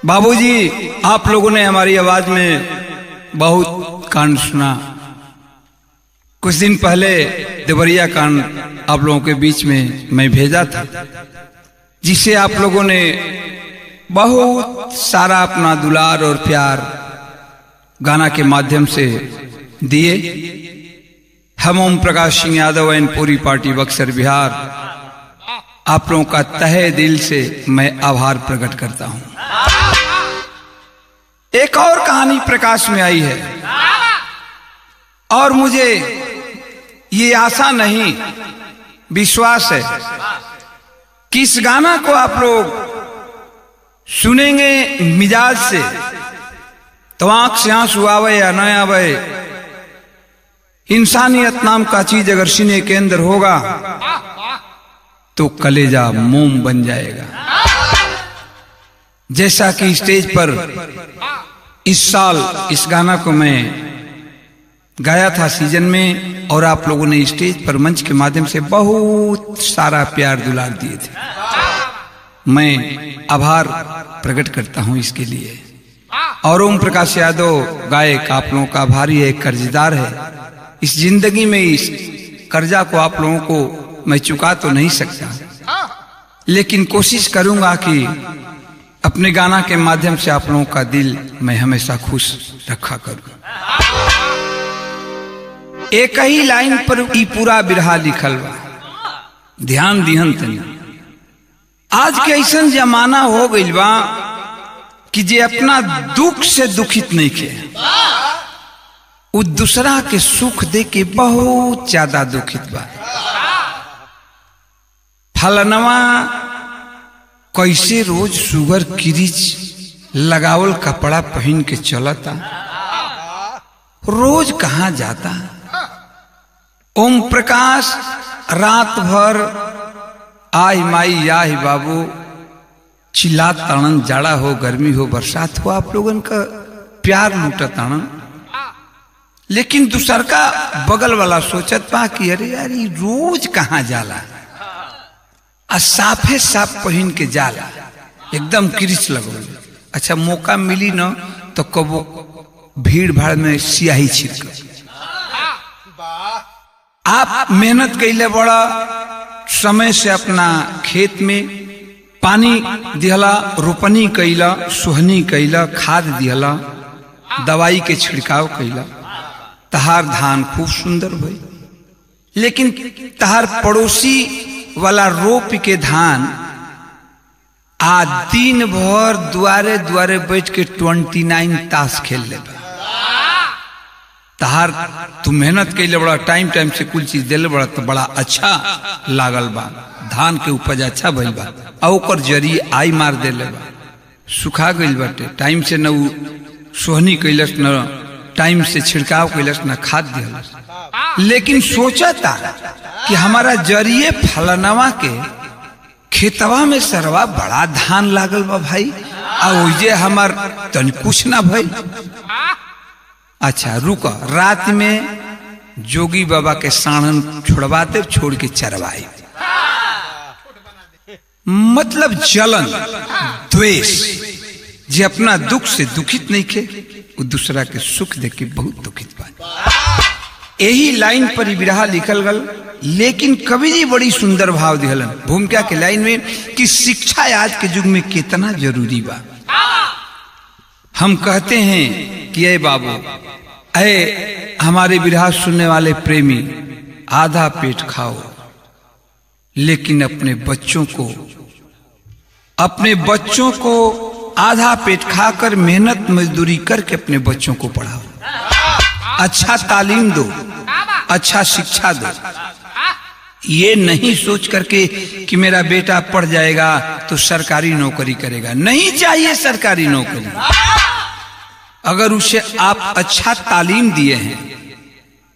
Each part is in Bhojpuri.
बाबूजी, आप लोगों ने हमारी आवाज में बहुत कांड सुना। कुछ दिन पहले देवरिया कांड आप लोगों के बीच में मैं भेजा था, जिसे आप लोगों ने बहुत सारा अपना दुलार और प्यार गाना के माध्यम से दिए। हम ओम प्रकाश सिंह यादव एंड पूरी पार्टी बक्सर बिहार आप लोगों का तहे दिल से मैं आभार प्रकट करता हूं। एक और कहानी प्रकाश में आई है और मुझे ये आशा नहीं, विश्वास है कि इस गाना को आप लोग सुनेंगे मिजाज से, तो आंख से आंसू आवे या न आवे, इंसानियत नाम का चीज अगर सीने के अंदर होगा तो कलेजा मोम बन जाएगा। जैसा कि स्टेज पर इस साल इस गाना को मैं गाया था सीजन में, और आप लोगों ने स्टेज पर मंच के माध्यम से बहुत सारा प्यार दुलार दिए थे। मैं आभार प्रकट करता हूं इसके लिए। और ओम प्रकाश यादव गायक आप लोगों का आभारी है, कर्जदार है। इस जिंदगी में इस कर्जा को आप लोगों को मैं चुका तो नहीं सकता, लेकिन कोशिश करूंगा कि अपने गाना के माध्यम से आप लोगों का दिल मैं हमेशा खुश रखा करूं। एक ही लाइन पर ई पूरा बिरहा लिखल बा, ध्यान दिहन तनी। आज के ऐसा जमाना हो गइल बा कि जे अपना दुख से दुखित नहीं के, वो दूसरा के सुख दे के बहुत ज्यादा दुखित बा। फलनवा कैसे रोज सुगर किरीच लगावल कपड़ा पहन के चलता, रोज कहां जाता। ओम प्रकाश रात भर आई माई आई बाबू चिल्ला ताणन, जाड़ा हो गर्मी हो बरसात हो, आप लोगन का प्यार लूटा ताणन। लेकिन दूसर का बगल वाला सोचत पा कि अरे यार रोज कहां जाला, साफे साफ पहन के जाला, एकदम किरिच लगो। अच्छा मौका मिली न तो कबो भीड़ भाड़ में सियाही छिड़क। आप मेहनत कैले बड़ा समय से अपना खेत में पानी दिहला, रोपनी कैला, सोहनी कैला, खाद दिहला, दवाई के छिड़काव कैला, तहार धान खूब सुंदर भई। लेकिन तहार पड़ोसी वाला रोप के धान आ दिन भर द्वारे द्वारे बैठ के 29 ताश खेल ले। तहार तू मेहनत कैले बड़ा, टाइम टाइम से कुल चीज दिले बड़ा, तो बड़ा अच्छा लागल बा, धान के उपज अच्छा भइल बा। और ओकर जरी आई मार देले बा, सुखा गइल बाटे। टाइम से न सोहनी कैलस, न टाइम से छिड़काव कैलस, न खाद दिहलस। लेकिन सोचता कि हमारा जरिए फलनवा के खेतवा में सरवा बड़ा धान लागल बा भाई, और जे हमार तन कुछ ना भाई। अच्छा रुको, रात में जोगी बाबा के साणन छोड़वाते, छोड़ के चरवाए। मतलब जलन द्वेष, जे अपना दुख से दुखित नहीं खे, वो दूसरा के सुख देख के बहुत दुखित बा। यही लाइन पर बिरहा लिखल गल। लेकिन कवि जी बड़ी सुंदर भाव दिहलन भूमिका के लाइन में कि शिक्षा आज के युग में कितना जरूरी बा। हम कहते हैं कि अय बाबू, अय हमारे बिरहा सुनने वाले प्रेमी, आधा पेट खाओ, लेकिन अपने बच्चों को आधा पेट खाकर मेहनत मजदूरी करके अपने बच्चों को पढ़ाओ, अच्छा तालीम दो, अच्छा शिक्षा दो। ये नहीं सोच करके कि मेरा बेटा पढ़ जाएगा तो सरकारी नौकरी करेगा। नहीं चाहिए सरकारी नौकरी। अगर उसे आप अच्छा तालीम दिए हैं,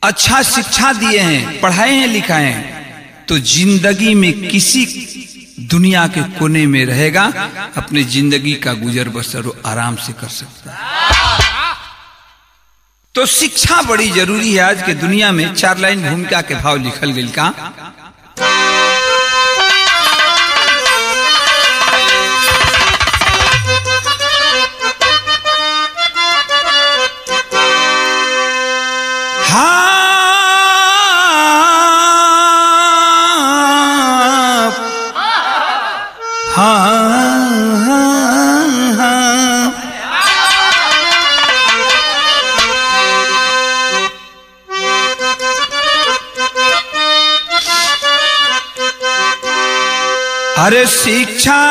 अच्छा शिक्षा दिए हैं, पढ़ाए हैं, लिखाए हैं, तो जिंदगी में किसी दुनिया के कोने में रहेगा, अपने जिंदगी का गुजर बसर आराम से कर सकता है। तो शिक्षा बड़ी जरूरी है आज के दुनिया में। 4 लाइन भूमिका के भाव लिखल गई का। अरे शिक्षा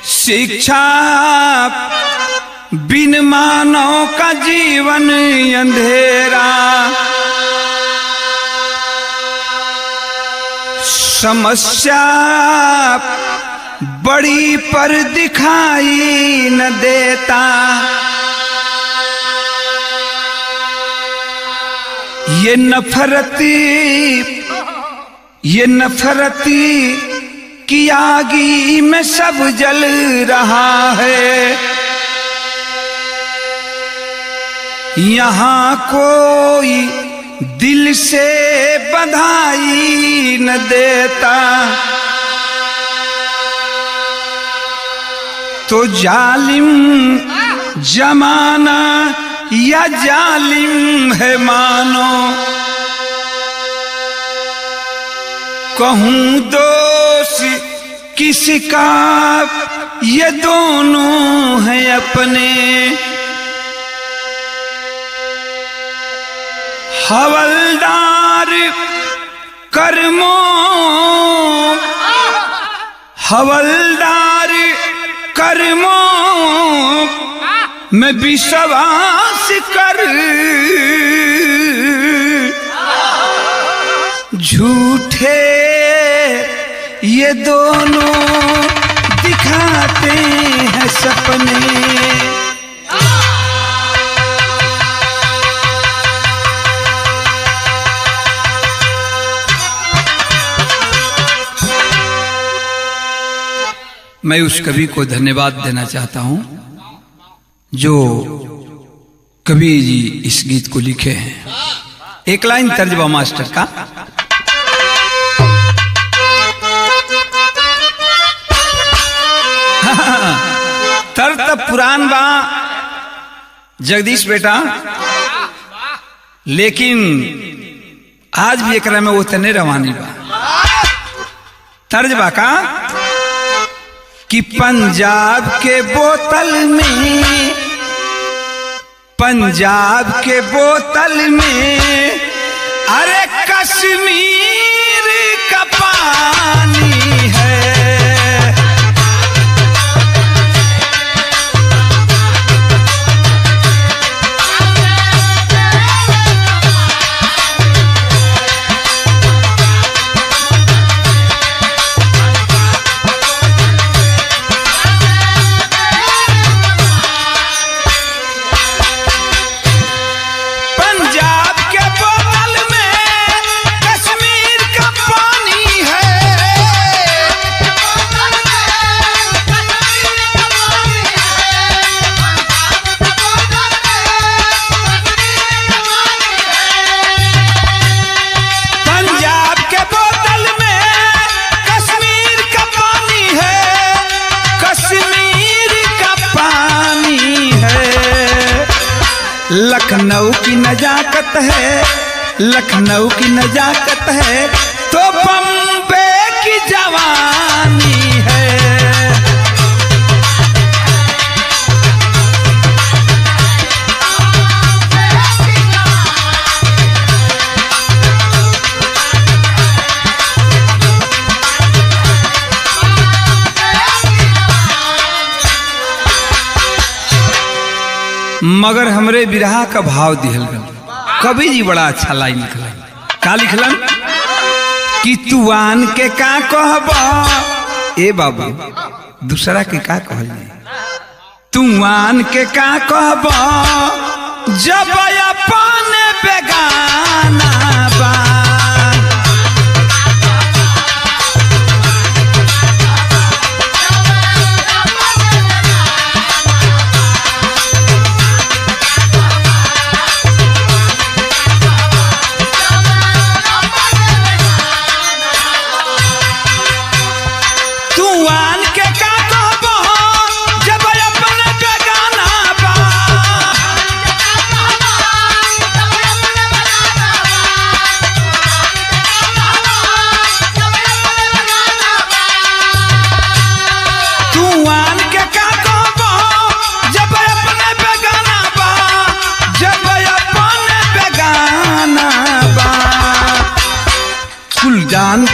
शिक्षा बिन मानव का जीवन अंधेरा, समस्या बड़ी पर दिखाई न देता, ये नफरती की आगी में सब जल रहा है। यहाँ कोई दिल से बधाई न देता, तो जालिम जमाना या जालिम है मानो, कहूँ दोष किसका ये दोनों हैं अपने। हवलदार कर्मों में विश्वास कर, झूठे ये दोनों दिखाते हैं सपने। मैं उस कवि को धन्यवाद देना चाहता हूं जो कवि जी इस गीत को लिखे हैं। एक लाइन तर्जमा मास्टर का। तर्ज पुरान बा जगदीश बेटा, लेकिन आज भी एकरा में वो तने रवानी बा। तर्ज बा का कि पंजाब के बोतल में अरे कश्मीर का पानी है। लखनऊ की नजाकत है तो बम्बे की जवानी है। मगर हमरे बिरहा का भाव दिहल गल। कवि जी बड़ा अच्छा लाइन लिखलन। का लिखलन कि तू आन के का कहबा ए बाबू, दूसरा के का कहल तू आन के का कहबा जब अपन बेगाना बा।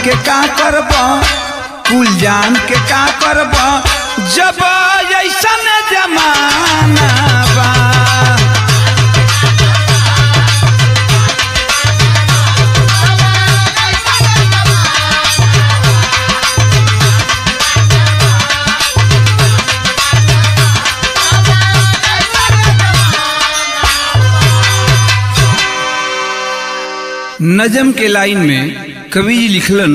के का करब, कुल जान के का करब, जब ऐसन जमाना बा। नजम के लाइन में कवि जी लिखलन,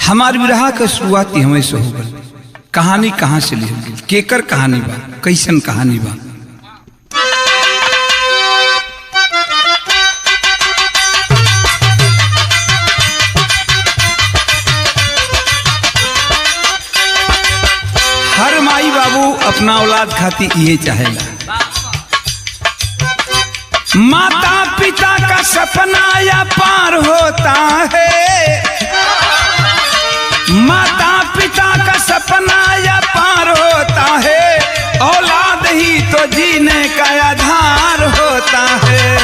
हमार विरहा के शुरुआती हमें से हो गल। कहानी कहाँ से लिखल गई, केकर कहानी बा, कैसन कहानी बा। हर माई बाबू अपना औलाद खाती ये चाहेला। माता पिता का सपना या पार होता है, माता पिता का सपना या पार होता है, औलाद ही तो जीने का आधार होता है।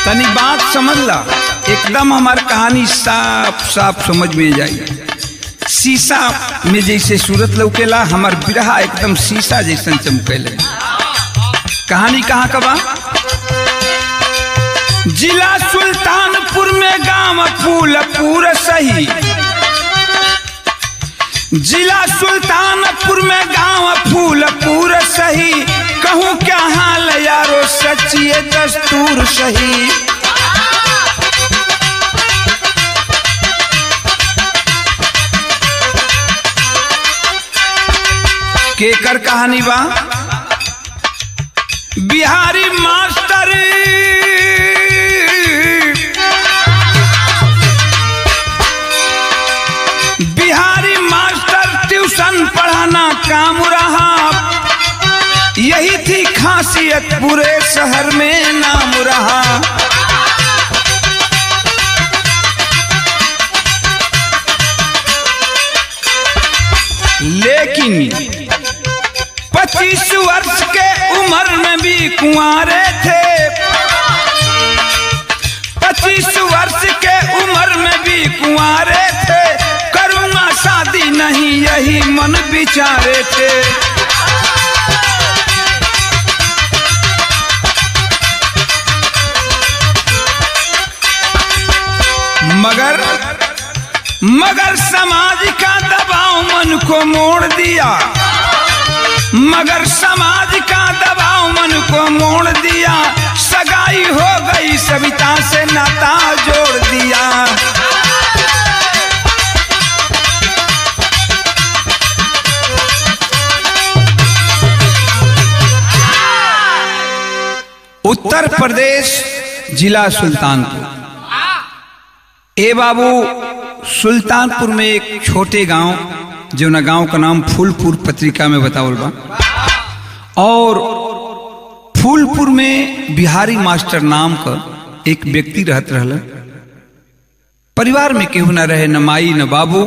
तनी बात समझ ला, एकदम हमारी कहानी साफ साफ समझ में जाए। शीशा में जैसे सूरत लौकेला, हमार बिरहा एकदम शीशा जैसन चमकेले। कहानी कहाँ का बा? जिला सुल्तानपुर में गांव फूलपुर सही, जिला सुल्तानपुर में गांव फूलपुर सही, कहूँ क्या हाल यारो सच्ची दस्तूर सही। केकर कहानी बा? बिहारी मास्टर ट्यूशन पढ़ाना काम रहा, यही थी खासियत पूरे शहर में नाम रहा। लेकिन 25 वर्ष के उम्र में भी कुंवारे थे, 25 वर्ष के उम्र में भी कुंवारे थे, करूंगा शादी नहीं यही मन विचारे थे। मगर समाज का दबाव मन को मोड़ दिया, मगर समाज का दबाव मन को मोड़ दिया, सगाई हो गई सविता से नाता जोड़ दिया। उत्तर प्रदेश जिला सुल्तानपुर। ए बाबू, सुल्तानपुर में एक छोटे गांव, जो ना गांव का नाम फूलपुर पत्रिका में बतावल बा, और फूलपुर में बिहारी मास्टर नाम का एक व्यक्ति रहत रहला। परिवार में केहू ना रहे, न माई न बाबू,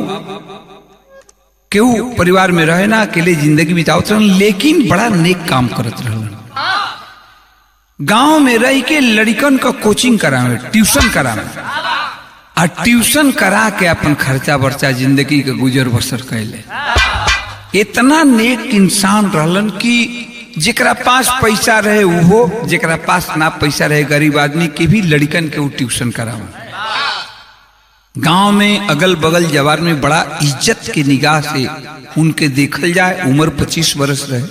केहू परिवार में रहे ना, अकेले जिंदगी बितावत रहन, लेकिन बड़ा नेक काम करत रहलन। गांव में रह के लड़कन का कोचिंग करावे, ट्यूशन करावे, और ट्यूशन करा के अपन खर्चा बर्चा जिंदगी के गुजर बसर कैले। इतना नेक इंसान रहलन कि जेकरा पास पैसा रहे वो, जेकरा पास ना पैसा रहे गरीब आदमी के भी लड़कन के वो ट्यूशन करावे। गांव में अगल बगल जवार में बड़ा इज्जत के निगाह से उनके देखल जाए। उम्र 25 वर्ष रहे,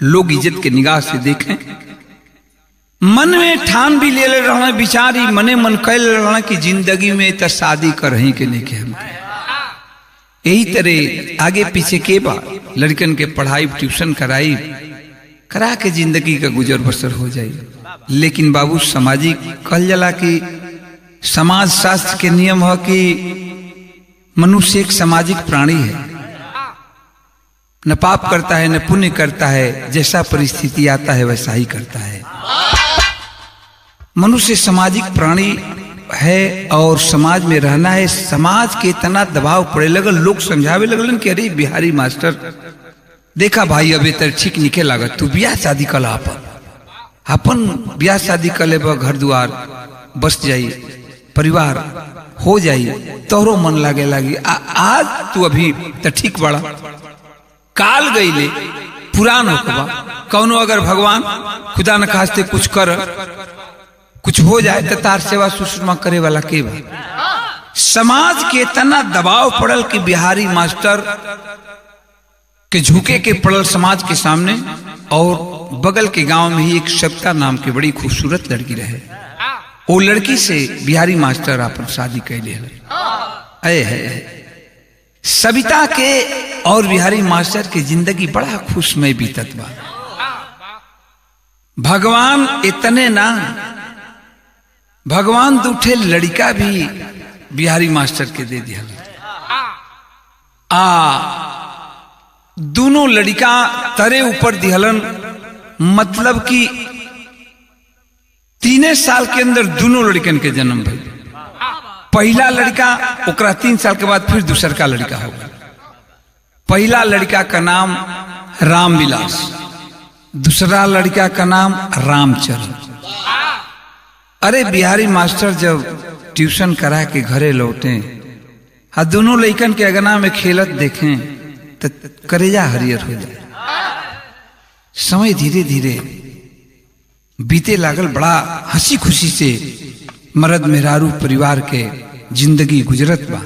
लोग इज्जत के निगाह से देखें। मन में ठान भी ले रहा, बिचारी मने मन कैल रहा कि जिंदगी में तो शादी कर ही के लेके हम। यही तरह आगे पीछे के बा, लड़कन के पढ़ाई ट्यूशन कराई, करा के जिंदगी का गुजर बसर हो जाए। लेकिन बाबू, सामाजिक कहल जाला कि समाज शास्त्र के नियम है कि मनुष्य एक सामाजिक प्राणी है, न पाप करता है न पुण्य करता है, जैसा परिस्थिति आता है वैसा ही करता है। मनुष्य सामाजिक प्राणी है और समाज में रहना है। समाज के इतना दबाव पड़े लगल, लोग समझावे लगलन कि अरे बिहारी मास्टर देखा भाई, अबे तर ठीक निके लागत, तू बियाह शादी कला पर। अपन ब्याह शादी कर ले, घर द्वार बस जाई, परिवार हो जाई, तोहरो मन लागे लागी। आज तू अभी तो ठीक बड़ा, काल गईले पुरान होकबा, कौनो अगर भगवान खुदा न खास्ते कुछ कर, कुछ हो जाए तो तार सेवा सुषमा करे वाला के बा। समाज के इतना दबाव पड़ल कि बिहारी मास्टर के झुके के पड़ल समाज के सामने। और बगल के गांव में ही एक सविता नाम की बड़ी खूबसूरत लड़की रहे, वो लड़की से बिहारी मास्टर अपन शादी कैले है। सविता के और बिहारी मास्टर की जिंदगी बड़ा खुशमय बीतत बा। भगवान इतने ना, भगवान दूठे लड़का भी बिहारी मास्टर के दे दिया। दोनों लड़का तरे ऊपर दिहलन, मतलब कि 3 साल के अंदर दोनों लड़कन के जन्म भइल। पहला लड़का ओकरा 3 साल के बाद फिर दूसर का लड़का हो गया। पहला लड़का का नाम रामविलास, दूसरा लड़का का नाम रामचरण। अरे बिहारी मास्टर जब ट्यूशन करा के घरे लौटे, दोनों लड़कन के अगना में खेलत देखें तो करेजा हरियर हो जाए। समय धीरे धीरे बीते लागल, बड़ा हंसी खुशी से मर्द मेहरारू परिवार के जिंदगी गुजरत बा।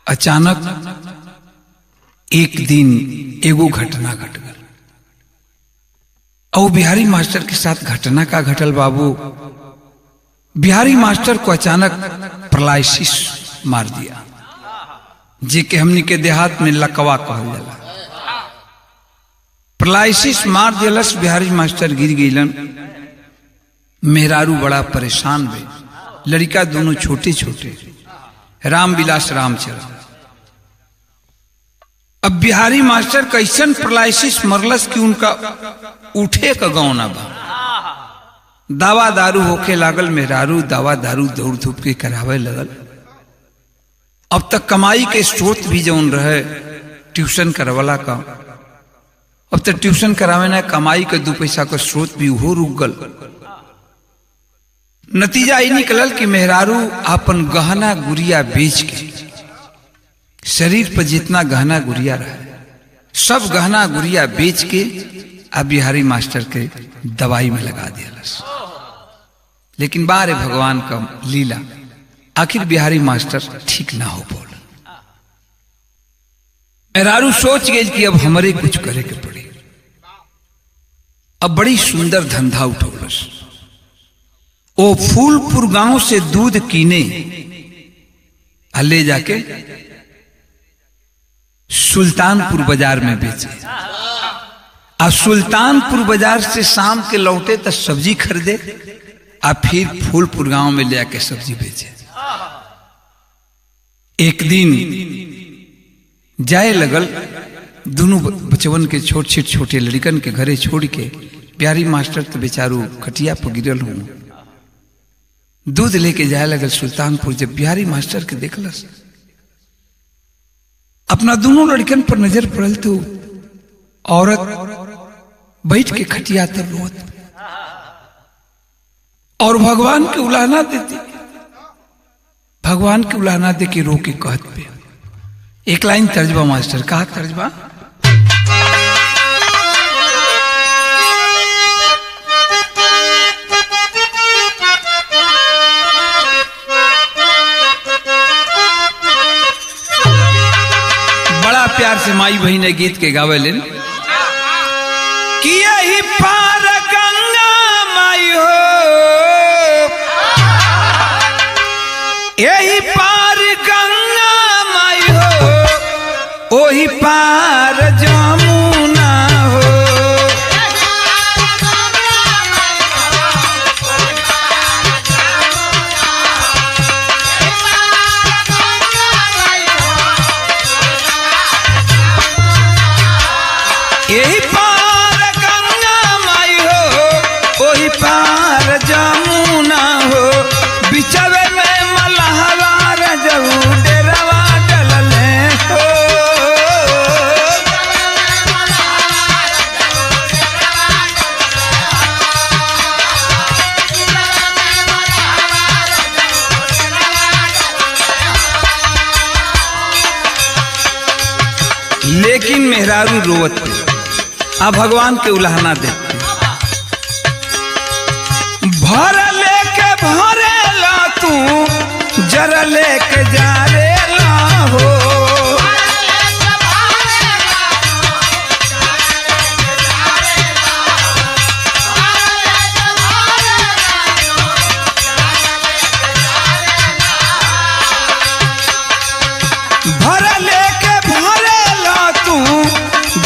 अचानक एक दिन एगो घटना घट गल, और बिहारी मास्टर के साथ घटना का घटल बाबू। बिहारी मास्टर को अचानक पैरालिसिस मार दिया, जे के हमनी के देहात में लकवा कहल जाला। पैरालिसिस मार दिलस, बिहारी मास्टर गिर गईलन। मेहरारू बड़ा परेशान भे, लड़का दोनों छोटे छोटे, रामविलास रामचरण। अब बिहारी मास्टर कैसन पैरालिसिस मरलस कि उनका उठे का गाँव ना बा। दवा दारू होके लागल, मेहरारू दवा दारू दौड़ धूप के करावे लगल। अब तक कमाई के स्रोत भी जौन रहे ट्यूशन करवाला का, अब तक ट्यूशन करावे ना, कमाई के 2 पैसा का स्रोत भी हो रुक गल। नतीजा ये निकलल कि मेहरारू अपन गहना गुड़िया बेच के, शरीर पर जितना गहना गुड़िया रहा सब गहना गुड़िया बेच के अब बिहारी मास्टर के दवाई में लगा दिया। लेकिन बारे भगवान का लीला, आखिर बिहारी मास्टर ठीक ना हो बोल। मेहरारू सोच गई कि अब हमारे कुछ करे के पड़े। अब बड़ी सुंदर धंधा उठौलस। ओ फूलपुर गांव से दूध कीने ले जाके सुल्तानपुर बाजार में बेचे, और सुल्तानपुर बाजार से शाम के लौटे तो सब्जी खरीदे, और फिर फूलपुर गांव में ले आके सब्जी बेचे। एक दिन जाए लगल, दोनों बचवन के छोटे लड़कन के घरे छोड़ के बिहारी मास्टर तो बेचारू खटिया पर गिरल हूं, दूध लेके जाए लगल सुल्तानपुर। जब बिहारी मास्टर के देखलस, अपना दोनों लड़कन पर नजर पड़ल तो औरत बैठ के खटिया तर रोत और भगवान के उलाहना देती, भगवान के उलाहना दे के रो के कहत पे। एक लाइन तर्जबा मास्टर, कहा तर्जबा, बड़ा प्यार से माई बहन गीत के गावे लेन कि यही पार गंगा माई हो, यही पार गंगा माई हो, ओही पार जमुना हो। यही पार गंगा माई हो, ओही पार जमुना हो। बिचवे में मलहवा रजऊ डेरवा डलले हो, लेकिन मेहरारू रोवत थे। आ भगवान के उलाहना देते भर लेके भरेला तू जरा लेके जा रे ला हो भर लेके भरेला तू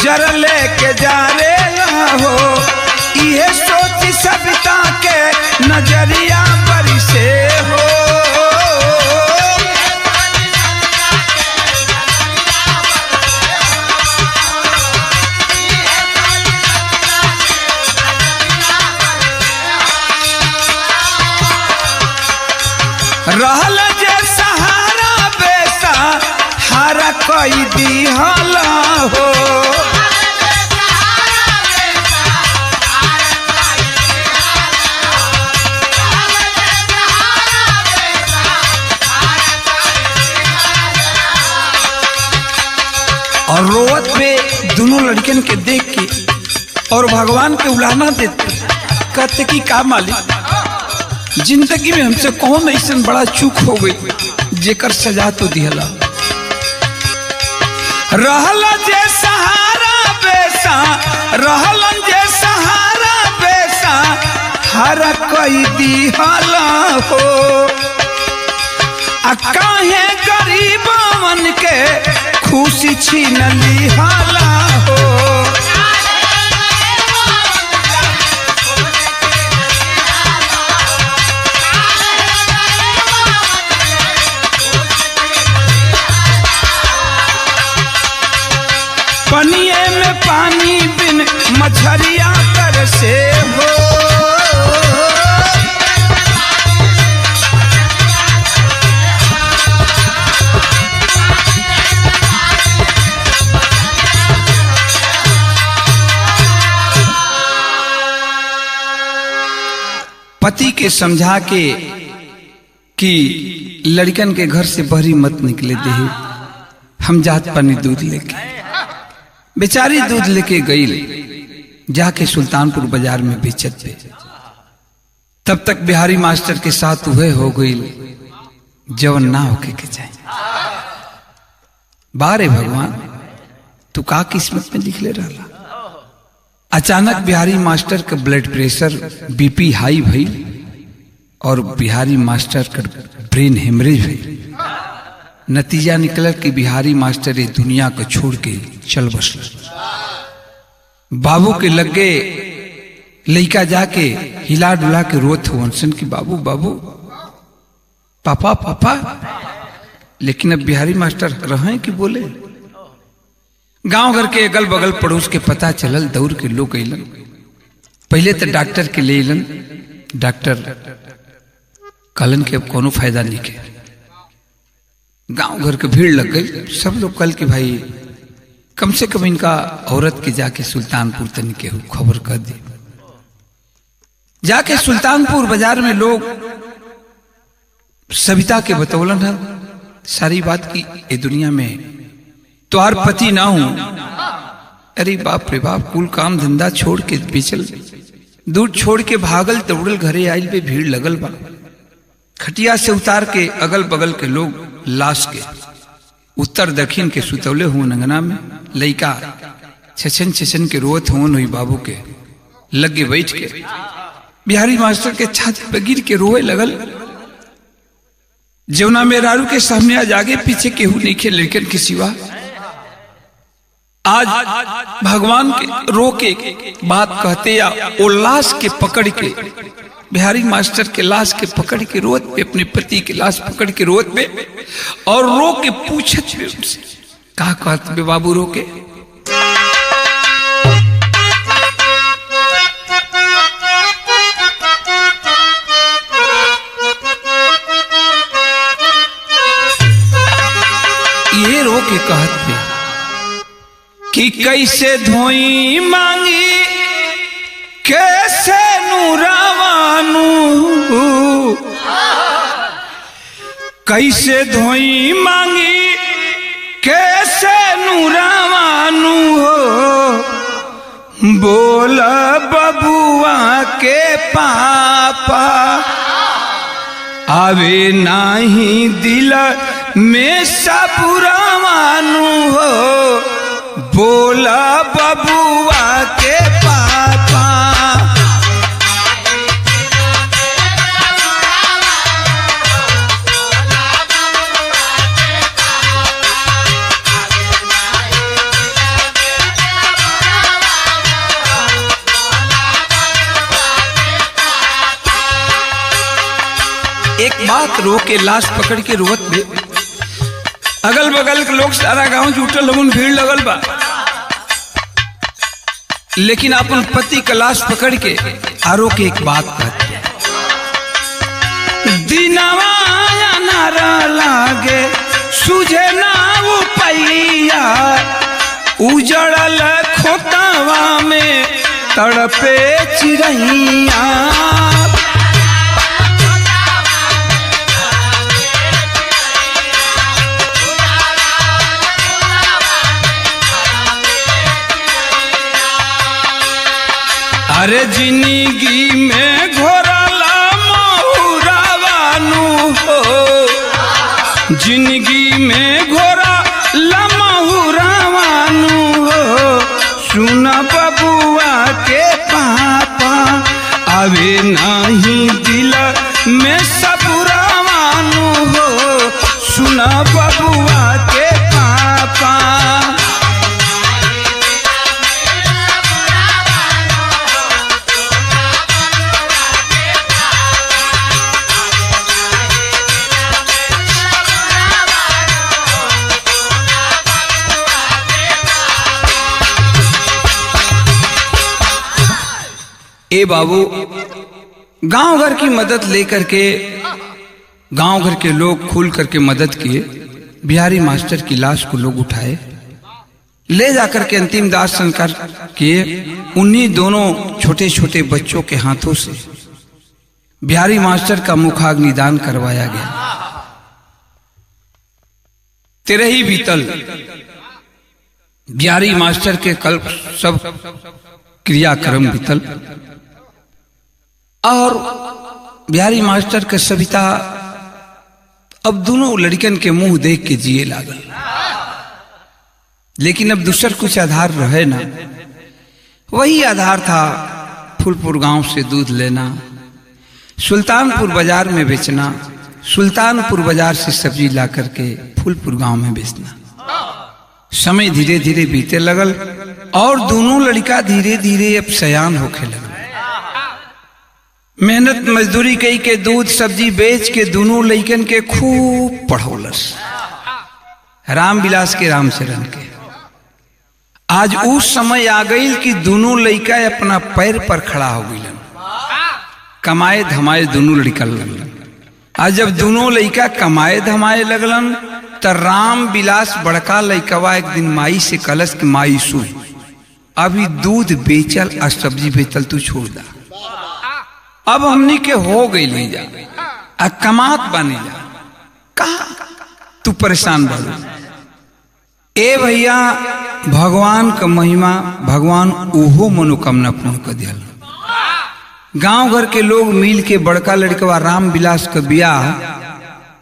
जरा लेके जा रे ला हो ये सोच सविता के नजरिया पर से हो रहल जे सहारा बेसा हारा कोई दिहला हो और रोवत पे दोनों लड़कियन के देख के और भगवान के उलाहना देते कहते कि का मालिक जिंदगी में हमसे कौन ऐसा बड़ा चूक हो गई जेकर सजा तो दिहला रहला जे सहारा बेसा रहलन जे सहारा बेसा हर कोई दिहला हो आ काहे गरीबन के खुशी छीन लिहाला हो पनिए में पानी बिन मछरिया कर से हो पति के समझा के कि लड़कन के घर से बहरी मत निकले दे हम जात पानी दूध लेके बेचारी दूध लेके गई जाके सुल्तानपुर बाजार में बेचत पे तब तक बिहारी मास्टर के साथ वह हो गई जवन ना होके के जाए बारे भगवान तू का किस्मत में लिख ले रहा अचानक बिहारी मास्टर का ब्लड प्रेशर बीपी हाई भई और बिहारी मास्टर का ब्रेन हेमरेज भई नतीजा निकला कि बिहारी मास्टर इस दुनिया को छोड़ के चल बसल बाबू के लगे लइका जाके हिला डुला के रोत हो अनसन की बाबू बाबू पापा पापा लेकिन अब बिहारी मास्टर रहे कि बोले गांव घर के अगल बगल पड़ोस के पता चलल दौड़ के लोग अलन पहले तो डॉक्टर के ले अलन डॉक्टर कहलन के अब कोनो फायदा नहीं के गांव घर के भीड़ लग गई सब लोग कल के भाई कम से कम इनका औरत के जाके सुल्तानपुर तन के खबर कर दी जाके सुल्तानपुर बाजार में लोग सविता के बतौलन है सारी बात की ये दुनिया में तोहार पति ना हूं अरे बाप रे बाप कुल काम धंधा छोड़ के बेचल दूर छोड़ के भागल दौड़ल घरे आयल पे भीड़ लगल बा खटिया से उतार के अगल बगल के लोग लाश के उत्तर दक्षिण के सुतौले हुए अंगना में लइका छछन छछन के रोत हुन हुई बाबू के लगे बैठ के बिहारी मास्टर के छाती पे गिर के रोए लगल जौना मेहरारू के सामने आज आगे पीछे केहू नहीं खे लड़कन के सिवा आज भगवान के रो के बात कहते या वो लाश के पकड़ के बिहारी मास्टर के लाश के पकड़ के रोत पे अपने पति के लाश पकड़ के रोत पे और रो के पूछत पे उनसे कहा कहते बाबू रो के ये रो के कहत पे कि कैसे धोई मांगी कैसे नूरावानू कैसे धोई मांगी कैसे न्यूरावानू हो बोल बबुआ के पापा आवे नाही दिल में सबुरावानू हो बोल बबुआ के पापा। एक बात रो के लाश पकड़ के रोवत बे, अगल बगल के लोग सारा गांव जुटल हमन भीड़ लगल बा, लेकिन अपन पति का लाश पकड़ के आरो के एक बात कहते, दिनवा नार लागे सुझे ना उपैया उजड़ल खोतावा में तड़पे चिड़ैया। अरे जिंदगी में घोरला महुरावानू हो जिंदगी में घोरला महुरावानू हो सुन बबुआ के पापा आवे नहीं दिल में सबुरावानू हो सुन बबुआ के पापा। ए बाबू गांव घर की मदद लेकर के गांव घर के लोग खुल करके मदद किए, बिहारी मास्टर की लाश को लोग उठाए ले जाकर के अंतिम दाह संस्कार किए। उन्हीं दोनों छोटे छोटे बच्चों के हाथों से बिहारी मास्टर का मुखाग्निदान करवाया गया। तेरे ही बीतल बिहारी मास्टर के कल सब क्रियाक्रम बीतल और बिहारी मास्टर का सविता अब दोनों लड़कन के मुंह देख के जिए लागल, लेकिन अब दूसर कुछ आधार रहे ना। वही आधार था फूलपुर गांव से दूध लेना, सुल्तानपुर बाजार में बेचना, सुल्तानपुर बाजार से सब्जी ला करके फूलपुर गांव में बेचना। समय धीरे धीरे बीते लगल और दोनों लड़का धीरे धीरे अब सयान होके लगल। मेहनत मजदूरी कई के दूध सब्जी बेच के दोनों लड़कन के खूब पढ़ौलस, राम विलास के रामचरण के। आज उस समय आ गई कि दोनों लड़का अपना पैर पर खड़ा हो गई, कमाए धमाए दोनों लड़का लगलन। आज जब दोनों लड़का कमाए धमाए लगलन तो राम विलास बड़का लड़कवा एक दिन माई से कलश की माई सुन, अभी दूध बेचल और सब्जी बेचल तू छोड़ दा, अब हमनी के हो गई ले जा आ कमात बने जा, कहा तू परेशान बढ़। ए भैया भगवान का महिमा, भगवान ओहो मनोकामना पूर्ण कर दिया। गांव घर के लोग मिल के बड़का लड़कवा राम विलास का ब्याह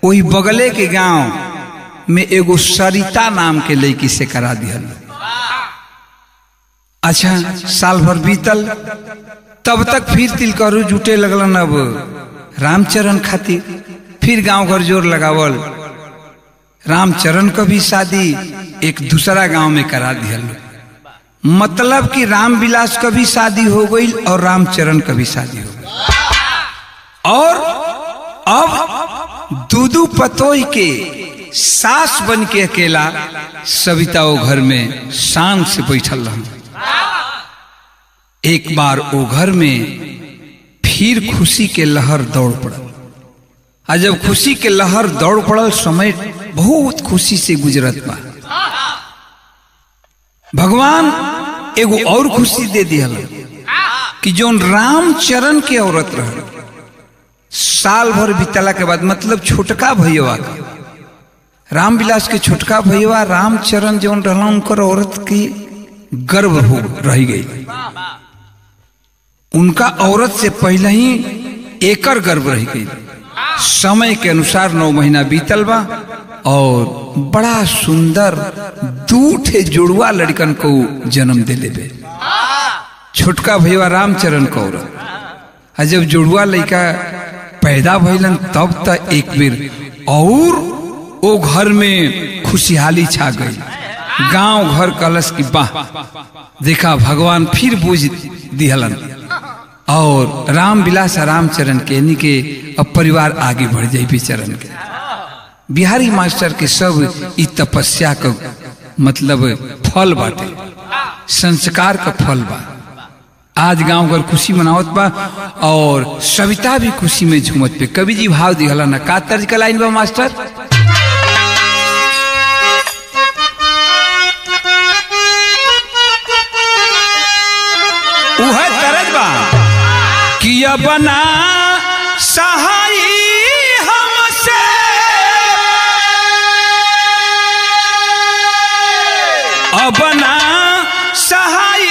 वही बगले के गांव में एगो सरिता नाम के लड़की से करा दिया। अच्छा साल भर बीतल, तब तक फिर तिलकरू जुटे लगलन अब रामचरण खातिर। फिर गांव घर जोर लगावल, रामचरण का भी शादी एक दूसरा गांव में करा दिया। मतलब कि राम विलास का भी शादी हो गई और रामचरण का भी शादी हो गई। और अब दूदू पतोई के सास बन के अकेला सविता वो घर में शान से बैठल रहा। एक बार वो घर में फिर खुशी के लहर दौड़ पड़ल। और जब खुशी के लहर दौड़ पड़ल, समय बहुत खुशी से गुजरत बा। भगवान एगो और खुशी दे दिया कि जोन रामचरण के औरत रह साल भर बीतला के बाद, मतलब छोटका भैया का रामविलास के छोटका भैया रामचरण जौन रहला उनकर औरत की गर्भ हो रह गई। उनका औरत से पहले ही एकर गर्भ रह गई। समय के अनुसार 9 महीना बीतल बा और बड़ा सुंदर 2 ठे जुड़वा लड़कन को जन्म दे ले। छोटका भैया रामचरण को औरत जब जुड़वा लड़का पैदा भइलन तब तक एक बेर और वो घर में खुशहाली छा गई। गांव घर कलश की बाह देखा भगवान फिर बूझ दिहलन और रामविलास रामचरण के यानी के अब परिवार आगे बढ़ जाए विचरण के। बिहारी मास्टर के सब इ तपस्या का मतलब फल बाटे, संस्कार का फल बा। आज गांव घर खुशी मनावत बा और सविता भी खुशी में झूमत पे। कवि जी भाव दिहला ना का तर्ज का लाइन बा मास्टर। उह तरज बा कि अब ना सहाय हमसे अब ना सहाय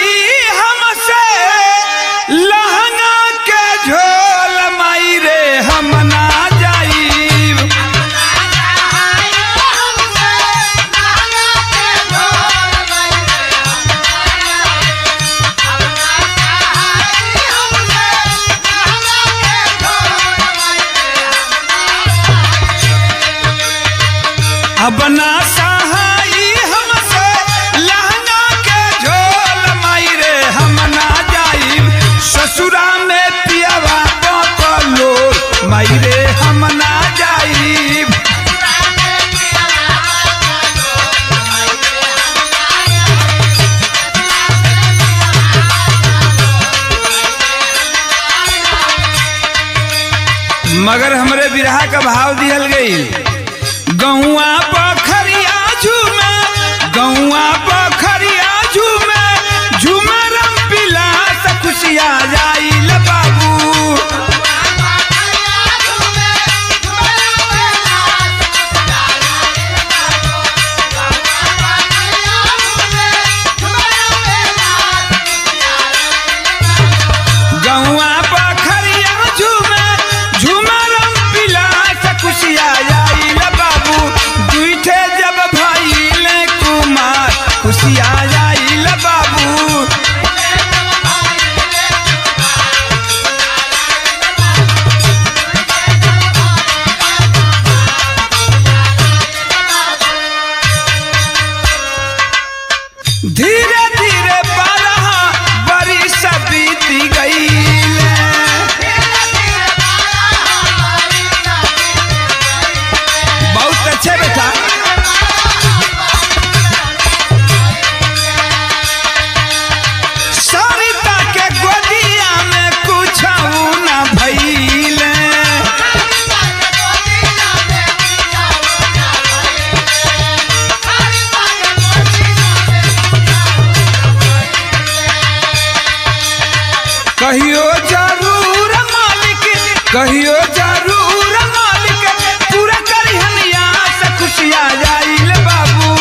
हमसे लहंगा के झोल माई रे हम ना जाई। अब ना सहाय हमसे लहंगा के झोल माई रे हम ना जाई। ससुरा में पियावा बकलो माई रे हम ना जाई। मगर हमरे बिरहा का भाव दिहल गई। गौआ बखरिया झूमे गौआ बखरिया झूमे झूमे रामविलास खुशिया जाइल बाबू। गौआ बखरिया झूमे झूमे रामविलास खुशिया जाइल बाबू। दुईठे जब भइल कुमार खुशिया जाइल बाबू। धीरे धीरे 12 बरिस बीती गईल। बहुत अच्छे बेटा। सरिता के गोदिया में कुछ न भइल। कहियो जरूर मालिक कहियो जरूर मालिक पूरा करिहनिया से खुशिया जाइल बाबू।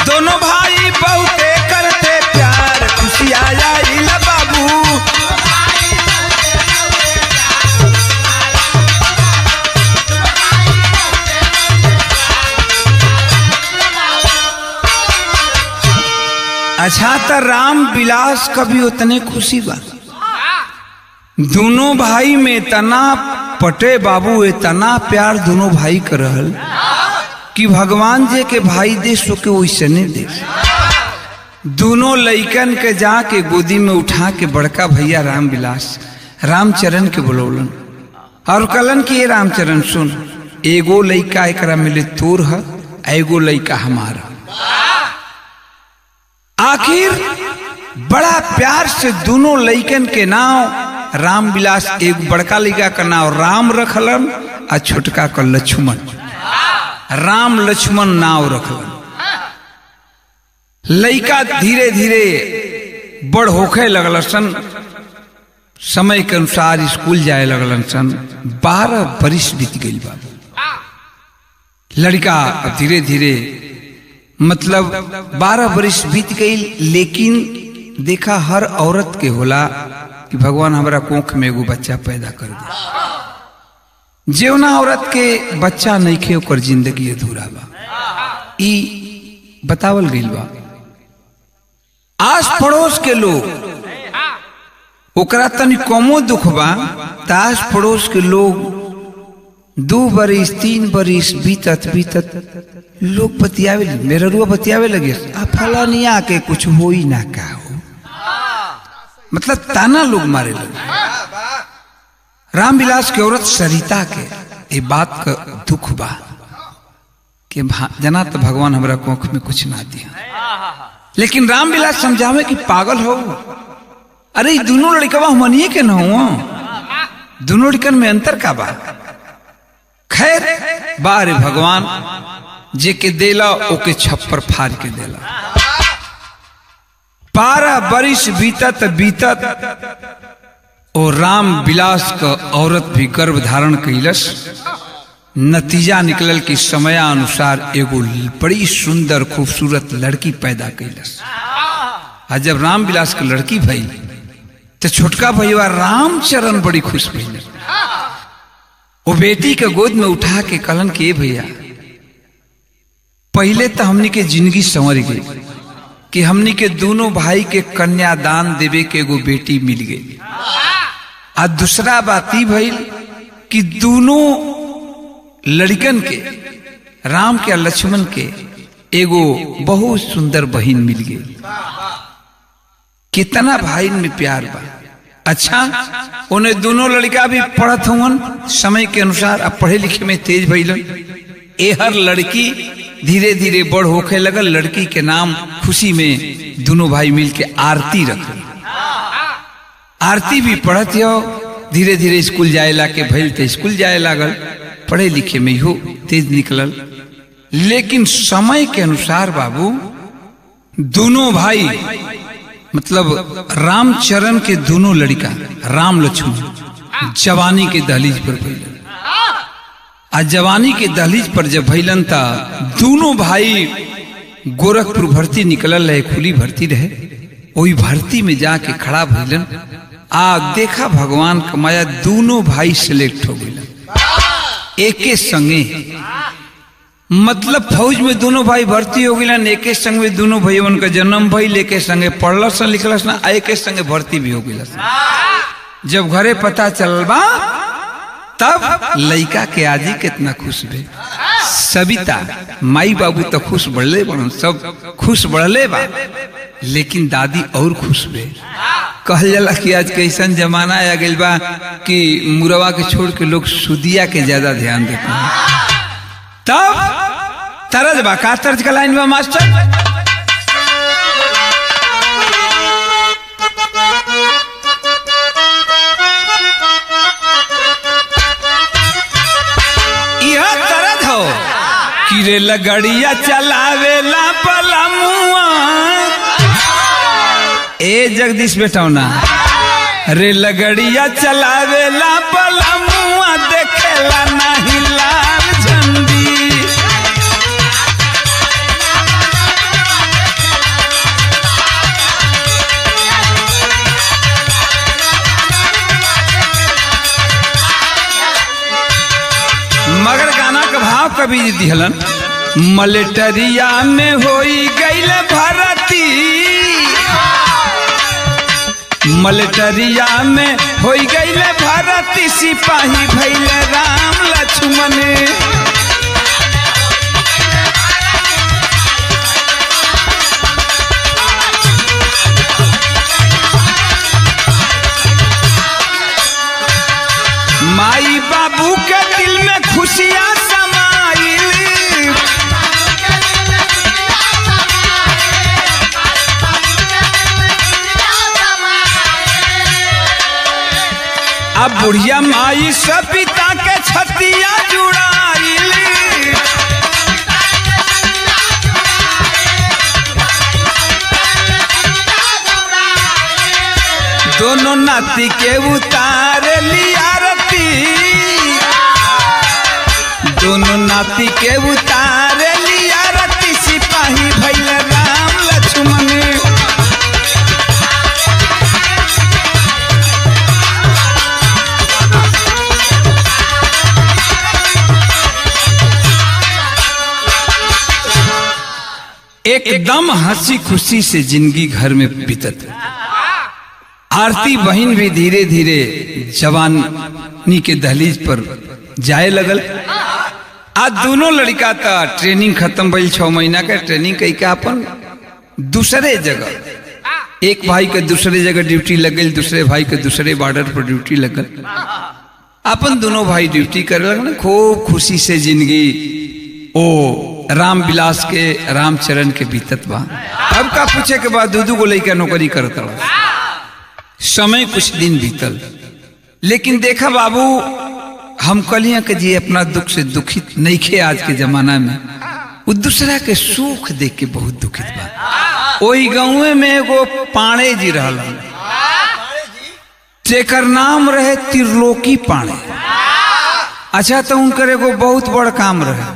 दोनों भाई बहुते करते प्यार खुशिया जाइल बाबू। अच्छा तो रामविलास का भी उतने खुशी बा। दोनों भाई में इतना पटे बाबू इतना प्यार दोनों भाई कर रहल कि भगवान जे के भाई दे सो के वैसे नहीं दे। दोनों लइकन के जाके गोदी में उठा के बड़का भैया रामविलास रामचरण के बुलौलन और कलन कि ये रामचरण सुन, एगो लइका एकरा मिले तोर है, एगो लइका हमारा। आखिर बड़ा प्यार से दोनों लइकन के नाम रामविलास, एक बड़का लइका का नाम राम रखलन और छोटका का लक्ष्मण। राम लक्ष्मण नाव रखलन। लड़का धीरे धीरे बड़ होखे लगल सन, समय के अनुसार स्कूल जाए लगलन सन। 12 बरिस बीत गई बा। लड़का धीरे धीरे मतलब 12 बरिस बीत गई, लेकिन देखा हर औरत के होला कि भगवान हमारा कोख में एगो बच्चा पैदा कर दे। जेवना औरत के बच्चा नहीं खे ओकर जिंदगी अधूरा बा, ई बतावल गइल बा। आस पड़ोस के लोग ओकरा तनी कमो दुख बा, आस पड़ोस के लोग 2 बरिस 3 बरिस बीतत बीतत लोग बतियावे, मेरा रुआ बतियावे लगे, आ फलानिया के कुछ हो ही ना का हो, मतलब ताना लोग मारे लगे। रामविलास के औरत सरिता के ये बात का दुख बा कि जना तो भगवान हमारा कोख में कुछ ना दिया, लेकिन रामविलास समझावे कि पागल हो, अरे दोनों लड़कवा हमनिए के न हुआ, दोनों लड़कन में अंतर का बा। खैर बारे भगवान जे के देला ओके छप्पर फाड़ के देला। 12 बरिस बीतत बीतत और रामविलास का औरत भी गर्भ धारण कैलस। नतीजा निकलल कि समयानुसार एगो बड़ी सुंदर खूबसूरत लड़की पैदा कैलस। आ जब रामविलास के लड़की भई तो छोटका भैया रामचरण बड़ी खुश भइल। वो बेटी के गोद में उठा के कहलन कि भैया पहले तो हमनी के जिंदगी संवर गई कि हमनी के दोनों भाई के कन्यादान देवे के एगो बेटी मिल गई। आ दूसरा बात ही भइल कि दोनों लड़कन के, राम के लक्ष्मण के एगो बहुत सुंदर बहन मिल गई। कितना भाई में प्यार बा। अच्छा उन्हें दोनों लड़का भी पढ़त हुवन समय के अनुसार, अब पढ़े लिखे में तेज भइलन। हर लड़की धीरे धीरे बड़ होखे लगल। लड़की के नाम खुशी में दोनों भाई मिलके आरती रखल। आरती भी पढ़त हो, धीरे धीरे स्कूल जाए ला के भइल तो स्कूल जाए लागल, पढ़े लिखे में हो तेज निकलल। लेकिन समय के अनुसार बाबू दोनों भाई मतलब रामचरण के दोनों लड़का राम लक्ष्मण जवानी के दहलीज पर भइलन। आ जवानी के दहलीज पर जब भइलन ता दोनों भाई गोरखपुर भर्ती निकलल रहे, खुली भर्ती रहे, वही भर्ती में जाके खड़ा भइलन। आ देखा भगवान का माया, दोनों भाई सिलेक्ट हो गइलन एके संगे। मतलब फौज में दोनों भाई भर्ती हो गइलन, एके संग में दोनों भाइयों का जन्म भइल, एके संगे पढ़लस लिखलस ना, एके संगे भर्ती भी हो गइलस। जब घरे पता चलल बा तब लड़का के आजी कितना खुश भे। सविता माई बाबू तो खुश बढ़ले बन, सब खुश बढ़ले बा, लेकिन दादी और खुश भे। कहल जाला कि आज कैसन जमाना आ गइल बा कि मुरवा के छोड़ के लोग सुदिया के ज्यादा ध्यान देते हैं। तब तरज बा का तर्ज का लाइन बा मास्टर, यह तरज हो कि रे लगड़िया चलावेला पलमुआ। ए जगदीश बेटौना, रे लगड़िया चलावेला पलमुआ, देखेला नहीं लाल झंडी। मगर गाना का भाव कभी दिहलन, मलेटरिया में होई गईल भरती, मलेटरिया में होई गईल भरती, सिपाही भइल राम लक्ष्मण। माई बाबू के दिल में खुशियां समाइल, अब बुढ़िया माई सविता के छतिया जुड़ाइल। दोनों नाती के उतारे लिया रती, दोनों नाती के उतारे लिया रती, सिपाही भइल राम लक्ष्मण। एकदम हंसी खुशी से जिंदगी घर में बीतत। आरती बहन भी धीरे धीरे जवानी के दहलीज पर जाए लगल। आज दोनों लड़का था ट्रेनिंग खत्म भइल, 6 महीना का ट्रेनिंग कई का अपन दूसरे जगह, एक भाई के दूसरे जगह ड्यूटी लग गई, दूसरे भाई के दूसरे बॉर्डर पर ड्यूटी लगल। अपन दोनों भाई ड्यूटी करे लगल। खूब खुशी से जिंदगी ओ राम विलास के रामचरण के बीतत बा। अब का पूछे के बाद दूधू को लेकर नौकरी करता बा। समय कुछ दिन बीतल, लेकिन देखा बाबू हम कलिया के जी अपना दुख से दुखित नहीं खे। आज के जमाना में वो दूसरा के सुख देख के बहुत दुखित बा। वही गाँव में एगो पाणे जी रहल, जेकर नाम रहे त्रिलोकी पाणे। अच्छा, तो उनकर एगो बहुत बड़ काम रहे।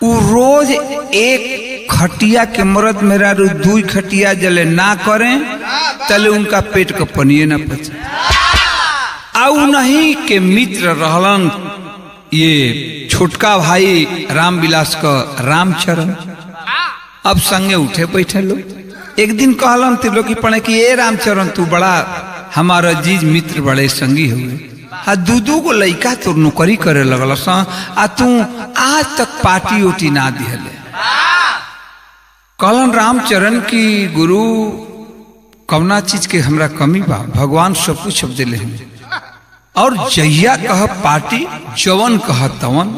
वो रोज एक खटिया के मरद मेरा 2 खटिया जले ना करें तले उनका पेट का पनिये ना पचे। आउ नहीं के मित्र रहलन ये छोटका भाई रामविलास का रामचरण। अब संगे उठे बैठे लोग। एक दिन कहलन त्रिलोकी पाणे कि ए रामचरण, तू बड़ा हमारा अजीज मित्र, बड़े संगी हुए। आ दूधू को लइका तो नौकरी करे लगल आ तू आज तक पार्टी उटी ना दिहले। कहलन रामचरण की गुरु कौना चीज के हमरा कमी बा, भगवान सब कुछ अब दिले हैं। और जहिया कह पार्टी, जवन कह तवन।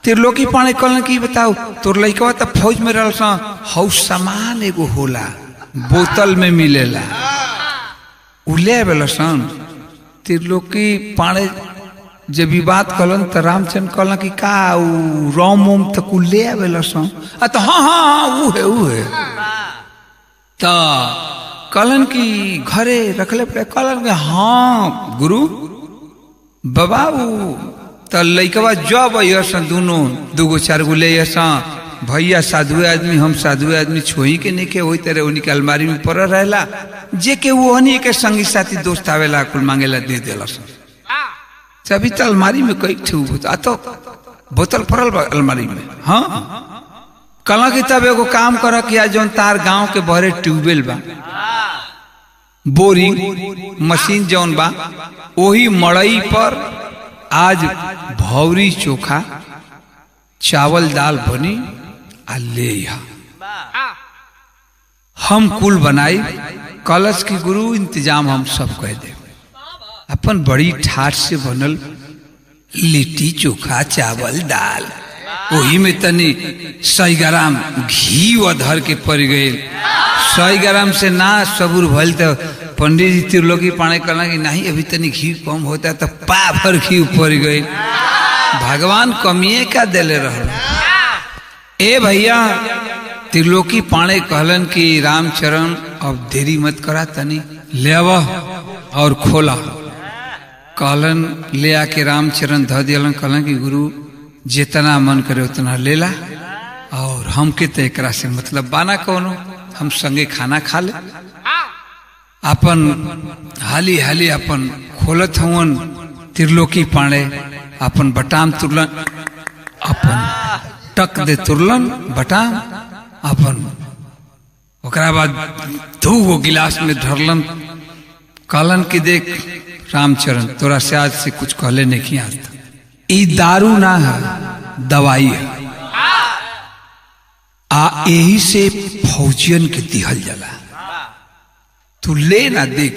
त्रिलोकी पाणे कहलन कि बताओ तोर लइका तो फौज में रहल सा, हौ सामान एगो होला बोतल में मिलेला, उले बेलसन। त्रिलोकी पाणे जब भी बात कहलन तो रामचंद्र कहलन कि का रोम ओम तक ले आवेलसन। तो हाँ हाँ वो है। तो कहलन कि घरे रखले पड़े। कहलन कि हाँ गुरु बाबा तो लइकवा जब असन दोनों 2-4 गो ले असन। भैया साधुए आदमी, हम साधुए आदमी, छोही के नहीं के वही तरह उन्हीं के अलमारी में पड़ रहेला। जे के वो हनी के संगी साथी दोस्त आवेला कुल मांगेला दे देला। अभी तो अलमारी में कई तो बोतल पड़ल बा अलमारी में। हाँ कला की तब एगो काम कर किया जौन तार गांव के बहरे ट्यूबवेल बा, बोरिंग मशीन जौन बा, वही मड़ई पर आज भौरी चोखा चावल दाल बनी आ ले हम कुल बनाई। कलश की गुरु इंतजाम हम सब कह दे। अपन बड़ी ठाठ से बनल लिट्टी चोखा चावल दाल, वही में तनी 100 ग्राम घी धर के पड़ गए। 100 ग्राम से ना सबूर भल तो पंडित जी त्रिलोकी पाणे कहना कि नहीं अभी तनी घी कम होता, तो पा भर घी पड़ गए। भगवान कमिए का दिले रह। ए भैया त्रिलोकी पाणे कहलन कि रामचरण अब देरी मत करा, तनी ले आवा और खोला। कहलन ले आके रामचरण ध दिलन। कहलन कि गुरु जितना मन करे उतना ले ला, और हमके तो एकरा से मतलब बाना कोनो, हम संगे खाना खा ले। अपन हाली हाली अपन खोलत हवन त्रिलोकी पाणे। अपन बटाम तुरलन, अपन टक दे तुरलन बटाम अपन। ओकरा बाद 2 गो गिलास में धरलन। कहलन कि देख रामचरण, तोरा से आज से कुछ कहले नहीं आज तक। ई दारू ना है, दवाई है। आ यही से फौजियन के दिहल जाला। तू ले ना, देख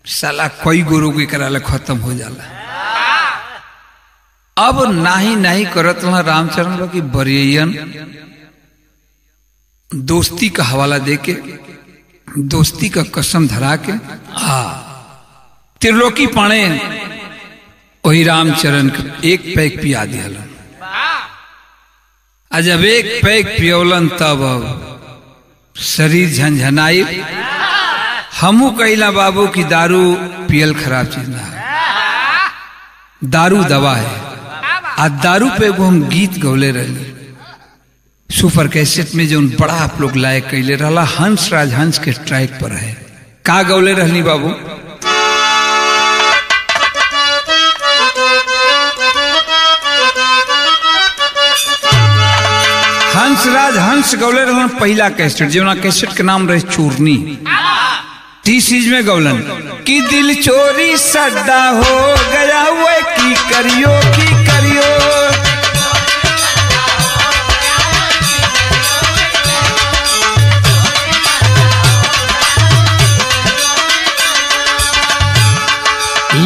साला कोई गुरु के कराला खत्म हो जाला। अब नहीं करत रामचरण लोग की बरियन दोस्ती का हवाला देके, दोस्ती का कसम धरा के त्रिलोकी पाणे वही रामचरण के 1 पैक पिया दिहलन। जब 1 पैक पियोलन तब शरीर झंझनाई, हमू कहिला बाबू की दारू पियल खराब चीज ना है, दारू दवा है। आ दारू पे वो हम गीत गौले रहे सुपर कैसेट में जो बड़ा आप लोग लायक कैले रहा हंस राज हंस के ट्रैक पर है। का गौले रहनी बाबू? हंस राज हंस गौले रहन पहला कैसेट, जो कैसेट के नाम रहे चूरनी। टी सीज में गौलन कि दिल चोरी सड्डा हो गया हुआ की करियो की करियो।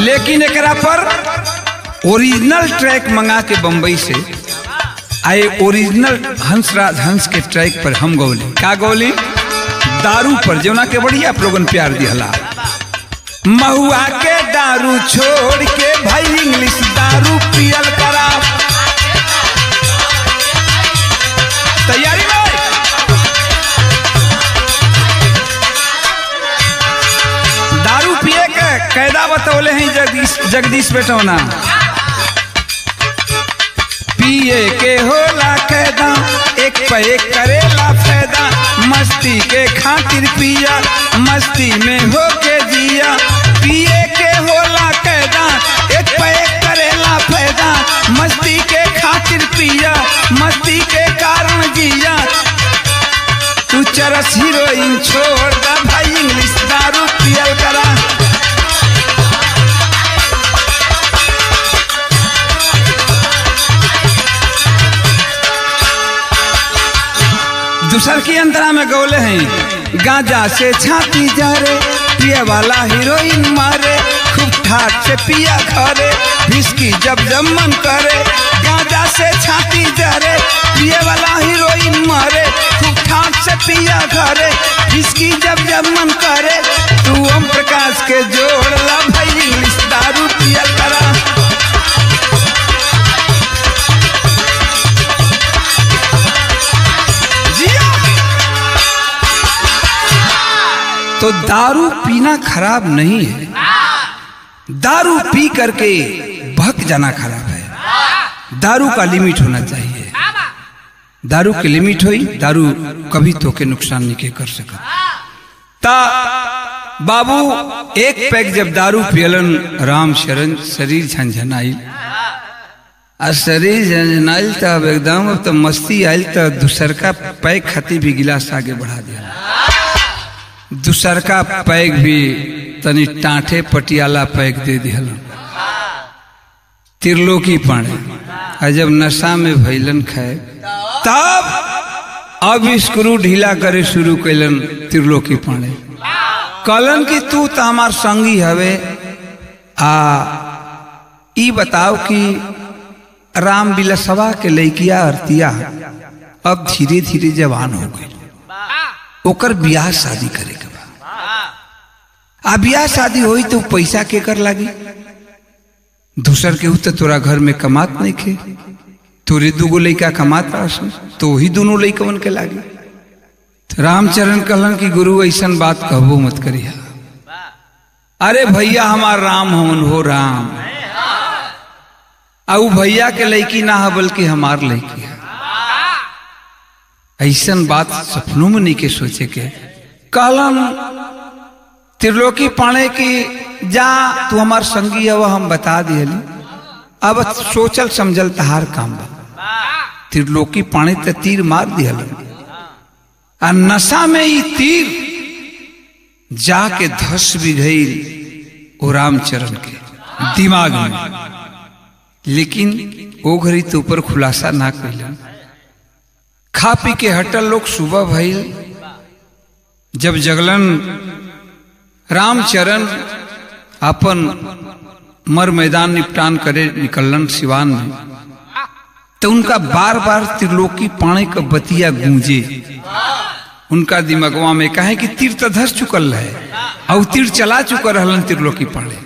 लेकिन एकरा पर ओरिजिनल ट्रैक मंगा के बंबई से आए, ओरिजिनल हंसराज हंस के ट्रैक पर हम गौली। का गौली? दारू पर, जो ना के बढ़िया आप लोगन प्यार दिहला। महुआ के दारू छोड़ के भाई इंग्लिश दारू पियल करा। तैयारी में दारू पिए के कैदा बतौले हैं जगदीश बेटौना। पिए के होला कैदा एक पे एक करेला फायदा, मस्ती के खातिर पिया मस्ती में हो के जिया। पिए के होला कैदा एक पे एक करेला फायदा, मस्ती के खातिर पिया मस्ती के कारण जिया। तू चरस हीरोइन छोड़ दा भाई इंग्लिश दारू पियल करा। दूसर की अंतरा में गौले हैं गांजा से छाती जा रे, पिए वाला हीरोइन मारे, खूब ठाक से पिया घरे, विस्की जब जब मन करे। गांजा से छाती जा रे, पिए वाला हीरोइन मारे, खूब ठाक से पिया घरे, विस्की जब जब मन करे। तू ओम प्रकाश के जोड़ ला भाई इंग्लिश दारू पियल करा। तो दारू पीना खराब नहीं है, दारू पी करके भग जाना खराब है। दारू का लिमिट होना चाहिए, दारू की लिमिट हुई, दारू कभी तो के नुकसान नहीं के कर सका। ता बाबू एक पैक जब दारू पियलन राम शरण शरीर झंझनाइल, आ शरीर झंझनाइल तब एकदम अब तो मस्ती आयल तो दूसर का पैक खाती भी गिलास आगे बढ़ा दिया। दूसर का पैक भी तनी टाँठे पटियाला पैक दे दिहल। त्रिलोकी पाणे आ जब नशा में भैलन खाए तब अब स्क्रू ढीला करे शुरू कैलन। त्रिलोकी पाणे कहलन कि तू तो हमार संगी हवे, आ ई बताओ कि राम बिलसवा के लैकिया अरतिया अब धीरे धीरे जवान हो गई, ओकर ब्याह शादी करे के बा। आ ब्याह शादी होई तो पैसा के कर लागी? दूसर के तो तोरा घर में कमात नहीं खे, तोरे दूगो लइका कमात रहा तो वही दोनों लइकवन के लागी। तो रामचरण कहलन कि गुरु ऐसन बात कहबो मत करिया। अरे भैया हमार राम हवन हो राम, आ भैया के लइकी ना है बल्कि हमार लइकी है। ऐसन बात सपनों में नहीं के सोचे के। कहलन त्रिलोकी पाणे की जा तू हमार संगी है, हम बता दिहली, अब सोचल समझल तहार काम बा। त्रिलोकी पाणे ते तीर मार दिहल, आ नशा में ही तीर जाके धस भी गई ओ रामचरण के दिमाग में। लेकिन वो घड़ी तो ऊपर खुलासा ना कैलन। खा पी के हटल लोग, सुबह भइल जब जगलन रामचरण अपन मर मैदान निपटान करे निकलन सिवान में, तो उनका बार बार त्रिलोकी पाणे का बतिया गूंजे उनका दिमागवा में। कहे कि तीर तो धस चुकल है और तीर चला चुका रहलन त्रिलोकी पाणे।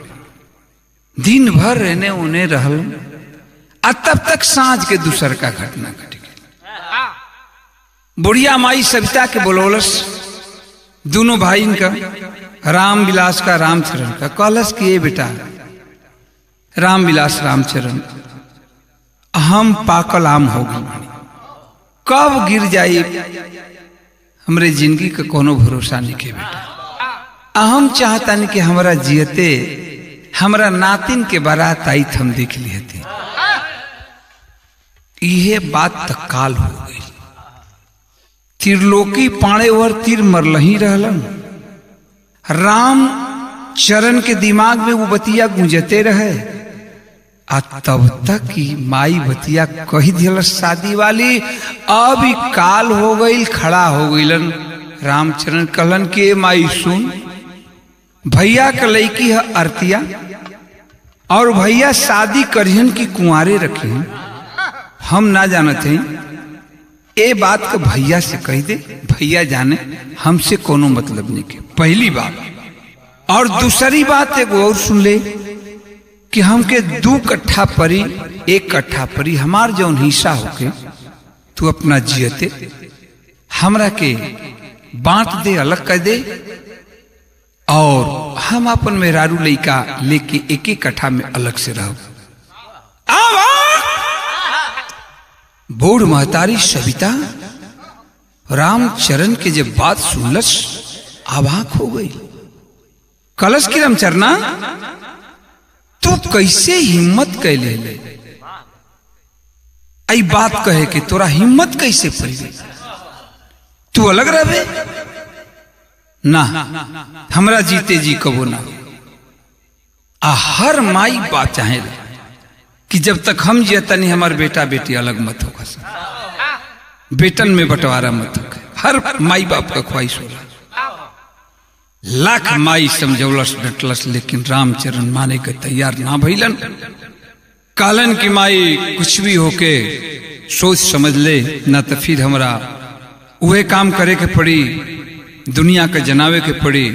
दिन भर रहने उन्हें रहल, आ तब तक सांझ के दूसर का घटना घट गई। बुढ़िया माई सविता के बोलौलस दोनों भाई का राम विलास का रामचरण का कॉलस किए बेटा राम विलास रामचरण हम पाकल आम हो गए कब गिर जाई हमरे जिंदगी का कोनो भरोसा नहीं के बेटा हम चाहता नहीं कि हमारा जियते हमारा नातिन के बारात आई हम देख लिए थे यह बात तत्काल हो गई त्रिलोकी पाणे और तीर मरलही रहलन राम चरण के दिमाग में वो बतिया गूंजते रहे आ तब तक की माई बतिया कही दिल शादी वाली अब काल हो गई खड़ा हो गईलन रामचरण कहलन के माई सुन भैया का लड़की है आरतिया और भैया शादी करियन की कुंवारे रखे हम ना जानते हैं ए बात का भैया से कह दे भैया जाने हमसे कोनो मतलब नहीं के पहली बात और दूसरी बात एक और सुन ले कि हमके 2 कट्ठा परी 1 कट्ठा परी हमार जौन हिस्सा होके तू अपना जियते हमरा के बांट दे अलग कर दे और हम अपन मेहरारू लइका लेके 1 कट्ठा में अलग से रहो बूढ़ महतारी सविता रामचरण के जब बात सुनलस अवाक हो गई कलश की रामचरना तू कैसे हिम्मत कैले आई बात कहे कि तोरा हिम्मत कैसे पड़ी तू अलग रहे ना हमरा जीते जी कबो ना हर माई बात चाहे कि जब तक हम जियता नहीं हमारे बेटा बेटी अलग मत होगा बेटन में बंटवारा मत होगा हर माई बाप का ख्वाहिश होला लाख माई समझौलस डटलस लेकिन रामचरण माने के तैयार ना भइलन कालन की माई कुछ भी होके सोच समझ ले ना तो फिर हमरा वह काम करे के पड़ी दुनिया के जनावे के पड़ी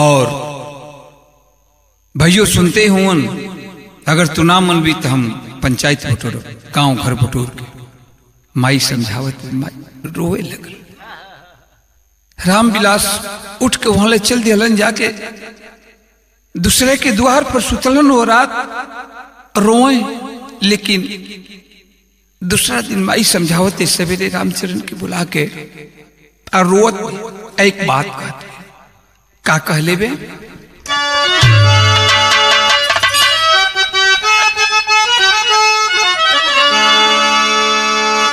और भैयो सुनते हुन अगर तू ना मन भी तो हम पंचायत बटोर गांव घर बटोर के माई समझावत माई रोए लगल रामविलास उठ के वहां ले चल दिलन जाके दूसरे के द्वार पर सुतलन और रात रोए लेकिन दूसरा दिन माई समझावते सवेरे रामचरण के बुला के और रोत एक बात कहते का कह लेबे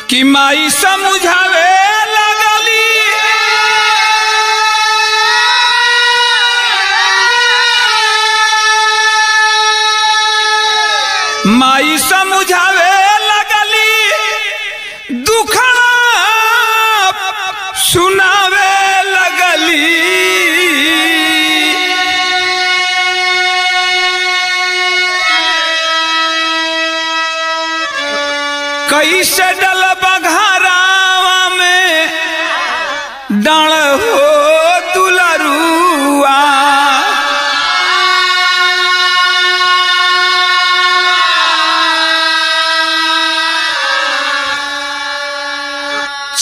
कि माई समझावे लगली माई समझावे लगली दुख सुनावे लगली कैसे डल बघारावा में डाल हो दुलरुआ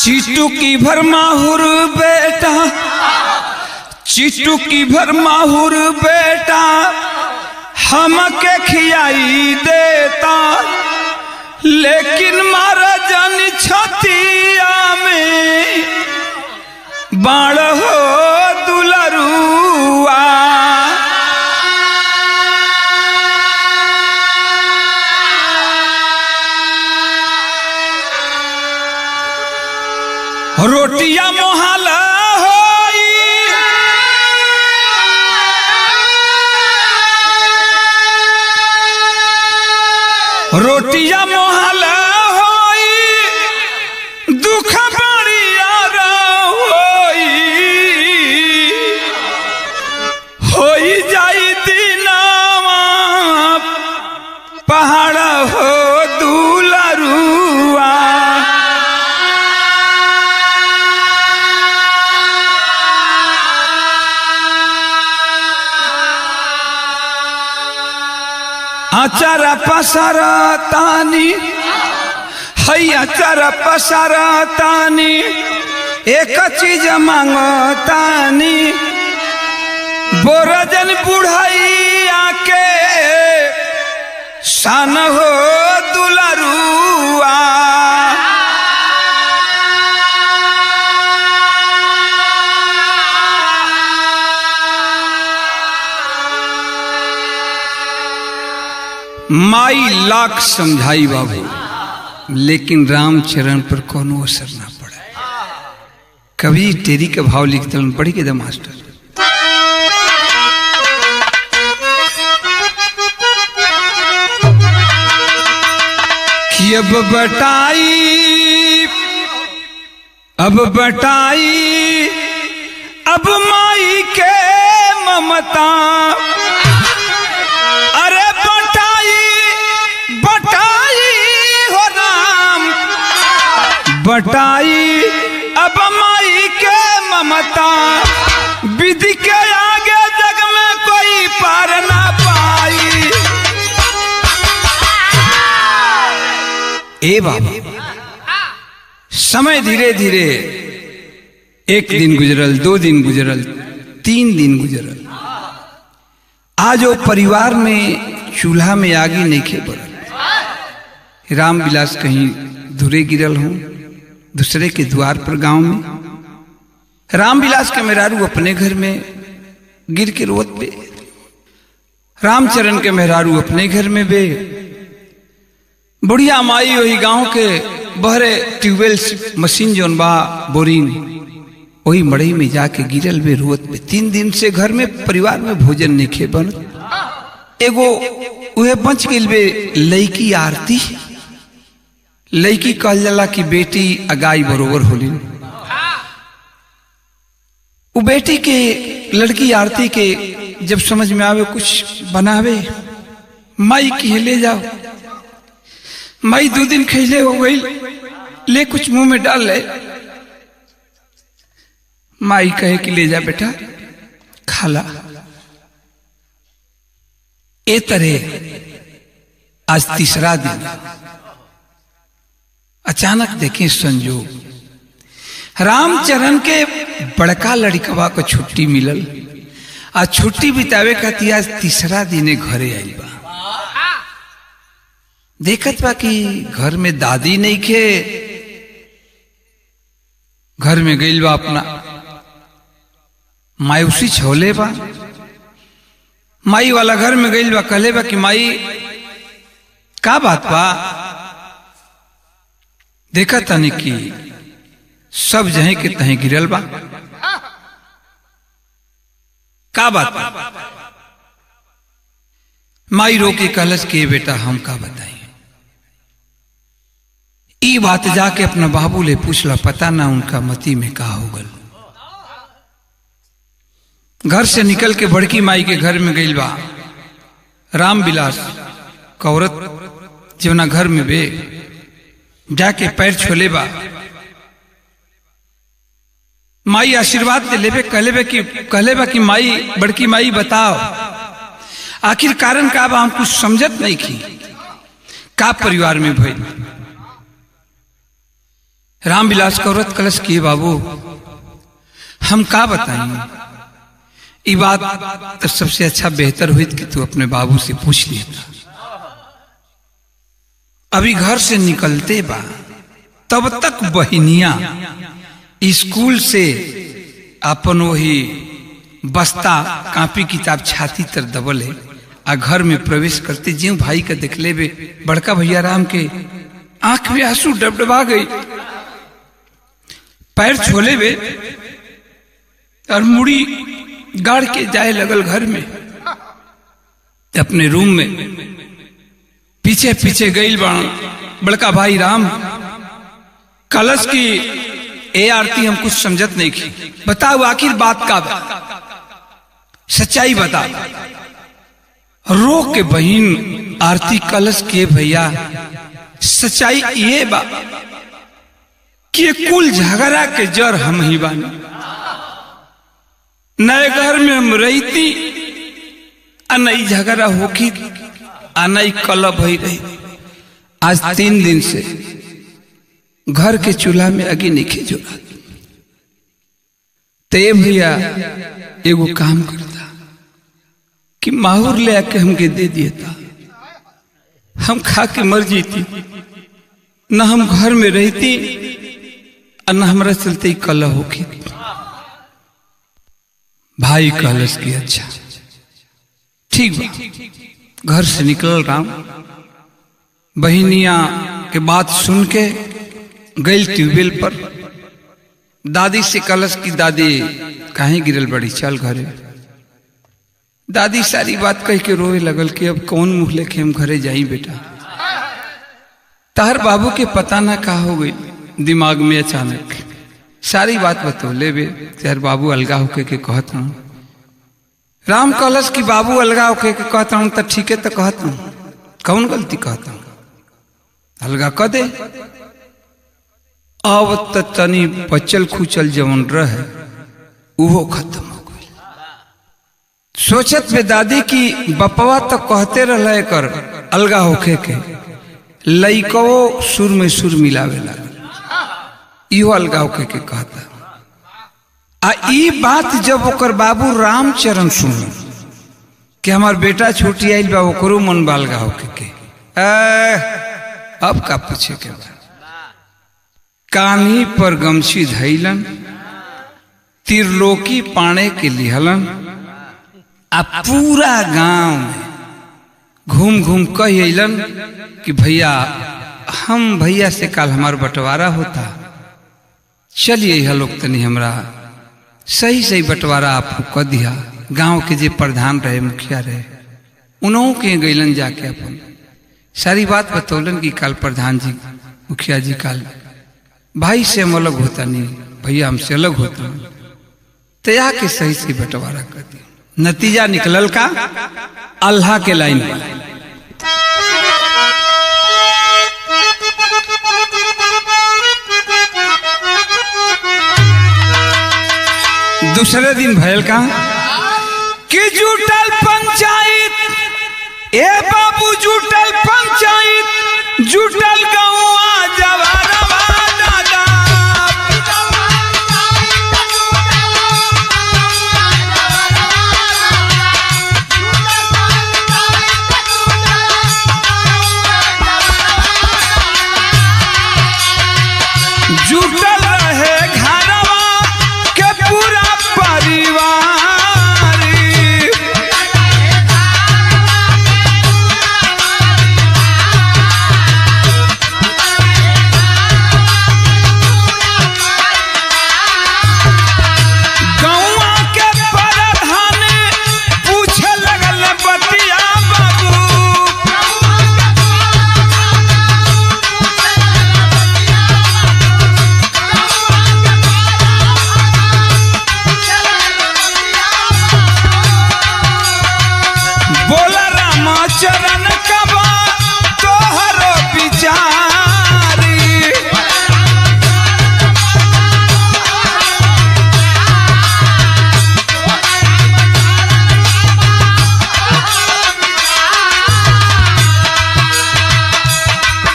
चिटुकी भर माहुर बेटा चिटुकी भर माहुर बेटा हमके खियाई देता लेकिन मारा जन छतिया में बाण हो दुलरुआ रोटिया मोहला होई रोटिया मोहला होई दुख बड़िया होई जाई दिनावा पहाड़ हो दुलरुआ आचारा पसारा तानी हई आचारा पसारा तानी एक चीज मांगो तानी बोरजन बुढ़ाई आके सान हो दुलरुआ माई लाख समझाई बाबू, लेकिन रामचरण पर कोनो असर ना पड़ा। कभी टेरी के भाव लिखते पढ़ी के द मास्टर। कि अब बटाई अब माई के ममता, अरे बटाई हो राम, बटाई अब माई के ममता, विधि के आगे जग में कोई पार ना पाई। ए बाबा, समय धीरे धीरे एक दिन गुजरल, 2 दिन गुजरल, 3 दिन गुजरल। आज वो परिवार में चूल्हा में आगी नहीं खे बढ़ल। राम विलास कहीं दूरे गिरल हूं, दूसरे के द्वार पर गांव में। राम विलास के मेहरारू अपने घर में गिर के रोत पे, रामचरण के मेहरारू अपने घर में बे। बुढ़िया माई वही गांव के बहरे ट्यूबवेल मशीन जोन बा बोरिंग, वही मड़ई में जाके गिरल बे रोत पे। 3 दिन से घर में परिवार में भोजन नहीं खे बन। एगो उहे बच गई बे लड़की आरती। लड़की कहल जाला कि बेटी अगाई बरोबर होली। वो बेटी के लड़की आरती के जब समझ में आवे कुछ बनावे, माई की ले जाओ। माई 2 दिन खैले हो गई, ले कुछ मुंह में डाल ले। माई कहे कि ले जा बेटा खाला। ए तरह आज तीसरा दिन अचानक देखें संजोग, रामचरण के बड़का लड़कवा को छुट्टी मिलल। आज छुट्टी बितावे खातिर आज तीसरा दिन घरे आइल बा। देखत बा कि घर में दादी नहीं खे, घर में गइल बा अपना मायूसी छोले बा। माई वाला घर में गइल बा, कहले बा कि माई का बात बा? देखा तनी कि सब जहे के तहे गिरल बा, का बात बा? माई रोके कहलस के बेटा हम का बताई। ई बात जाके अपना बाबू ले पूछला, पता ना उनका मती में का हो गल। घर से निकल के बड़की माई के घर में गइल बा। राम विलास कौरत जवना घर में बे जाके पैर छोले बा। माई आशीर्वाद दे लेबे, कहले बा कि माई, बड़की माई बताओ आखिर कारण का बा? हम कुछ समझत नहीं की का परिवार में भइल। राम विलास कौरत कलश किए बाबू हम का बताएं। ये बात तो सबसे अच्छा बेहतर हुई कि तू अपने बाबू से पूछ लेता। अभी घर से निकलते बा तब तक बहिनिया स्कूल से अपन वही बस्ता कापी किताब छाती तर दबले आ घर में प्रवेश करते ज्यों भाई का देख ले बे बड़का भैया राम के आंख में आंसू डबडबा गई। पैर छोले बे और मुड़ी गाड़ के जाए लगल घर में। अपने रूम में पीछे पीछे गई बड़का भाई राम कलश की ए आरती हम कुछ समझत नहीं की, बताओ आखिर बात का सच्चाई बता। रो के बहन आरती कलश के भैया सच्चाई ये बा कि कुल झगड़ा के जड़ हम ही बानी। नए घर में हम रहती आ नई झगड़ा होखी आ नई कलब ही रही। आज 3 दिन से घर के चूल्हा में अगी नहीं खिजोरा। ते भैया एगो काम करता, कि माहौर ले आके हमके दे दिया था, हम खा के मर जीती, न हम घर में रहती और न हमारा चलते ही कला होगी। भाई कहलस की अच्छा ठीक बा। घर से निकल राम, बहनिया के बात सुन के गई ट्यूबवेल पर। दादी से कहलस की दादी काहे गिरल बड़ी, चल घरे। दादी सारी बात कह के रोए लगल कि अब कौन मुंह लेके हम घरे जाई बेटा। ताहर बाबू के पता ना का हो गई दिमाग में अचानक सारी बात बतौले बे। ताहर बाबू अलगा होके के कहत हूँ। राम कहलस कि बाबू अलगा होके के कहता हूँ तो ठीक है तो कहता हूँ, कौन गलती कहता हूँ, अलगा कह दे। अब तो तनी बचल खुचल जवन रहे वो खत्म हो गई। सोचत में दादी की बपवा तो कहते रहे कर अलगा होके के, लइको सुर में सुर मिलावे लगा, इहो अलगा होके के कहता। आ ई बात जब ओकर बाबू रामचरण सुन कि हमार बेटा छूटी आइल बा, ओकरो मन बालगा होके के अब का पूछे के बा। कान्ही पर गमछी धैलन, त्रिलोकी पाने के लिहलन, आ पूरा गांव में घूम घूम कह अलन कि भैया हम भैया से कल हमार बंटवारा होता, चलिए यह लोग तनी हमरा सही सही बंटवारा आपको कह दिया। गांव के जे प्रधान रहे मुखिया रहे उन्हों के गैलन जाके अपन सारी बात बतौलन कि कल प्रधान जी मुखिया जी कल भाई से हम अलग होता नहीं, भैया हमसे अलग होता, तया के सही से बंटवारा कर दिया। नतीजा निकलल का अल्लाह के लाइन पर। दूसरे दिन भयल का कि जुटल पंचायत, ए बाबू जुटल पंचायत, जुटल गौआ जवारवा दादा। जुटल रहे घरवा के पूरा परिवार। गौआ के प्रधान पूछे लगल बतिया बाबू। बोला रामचरण कबा तोहरो विचारी।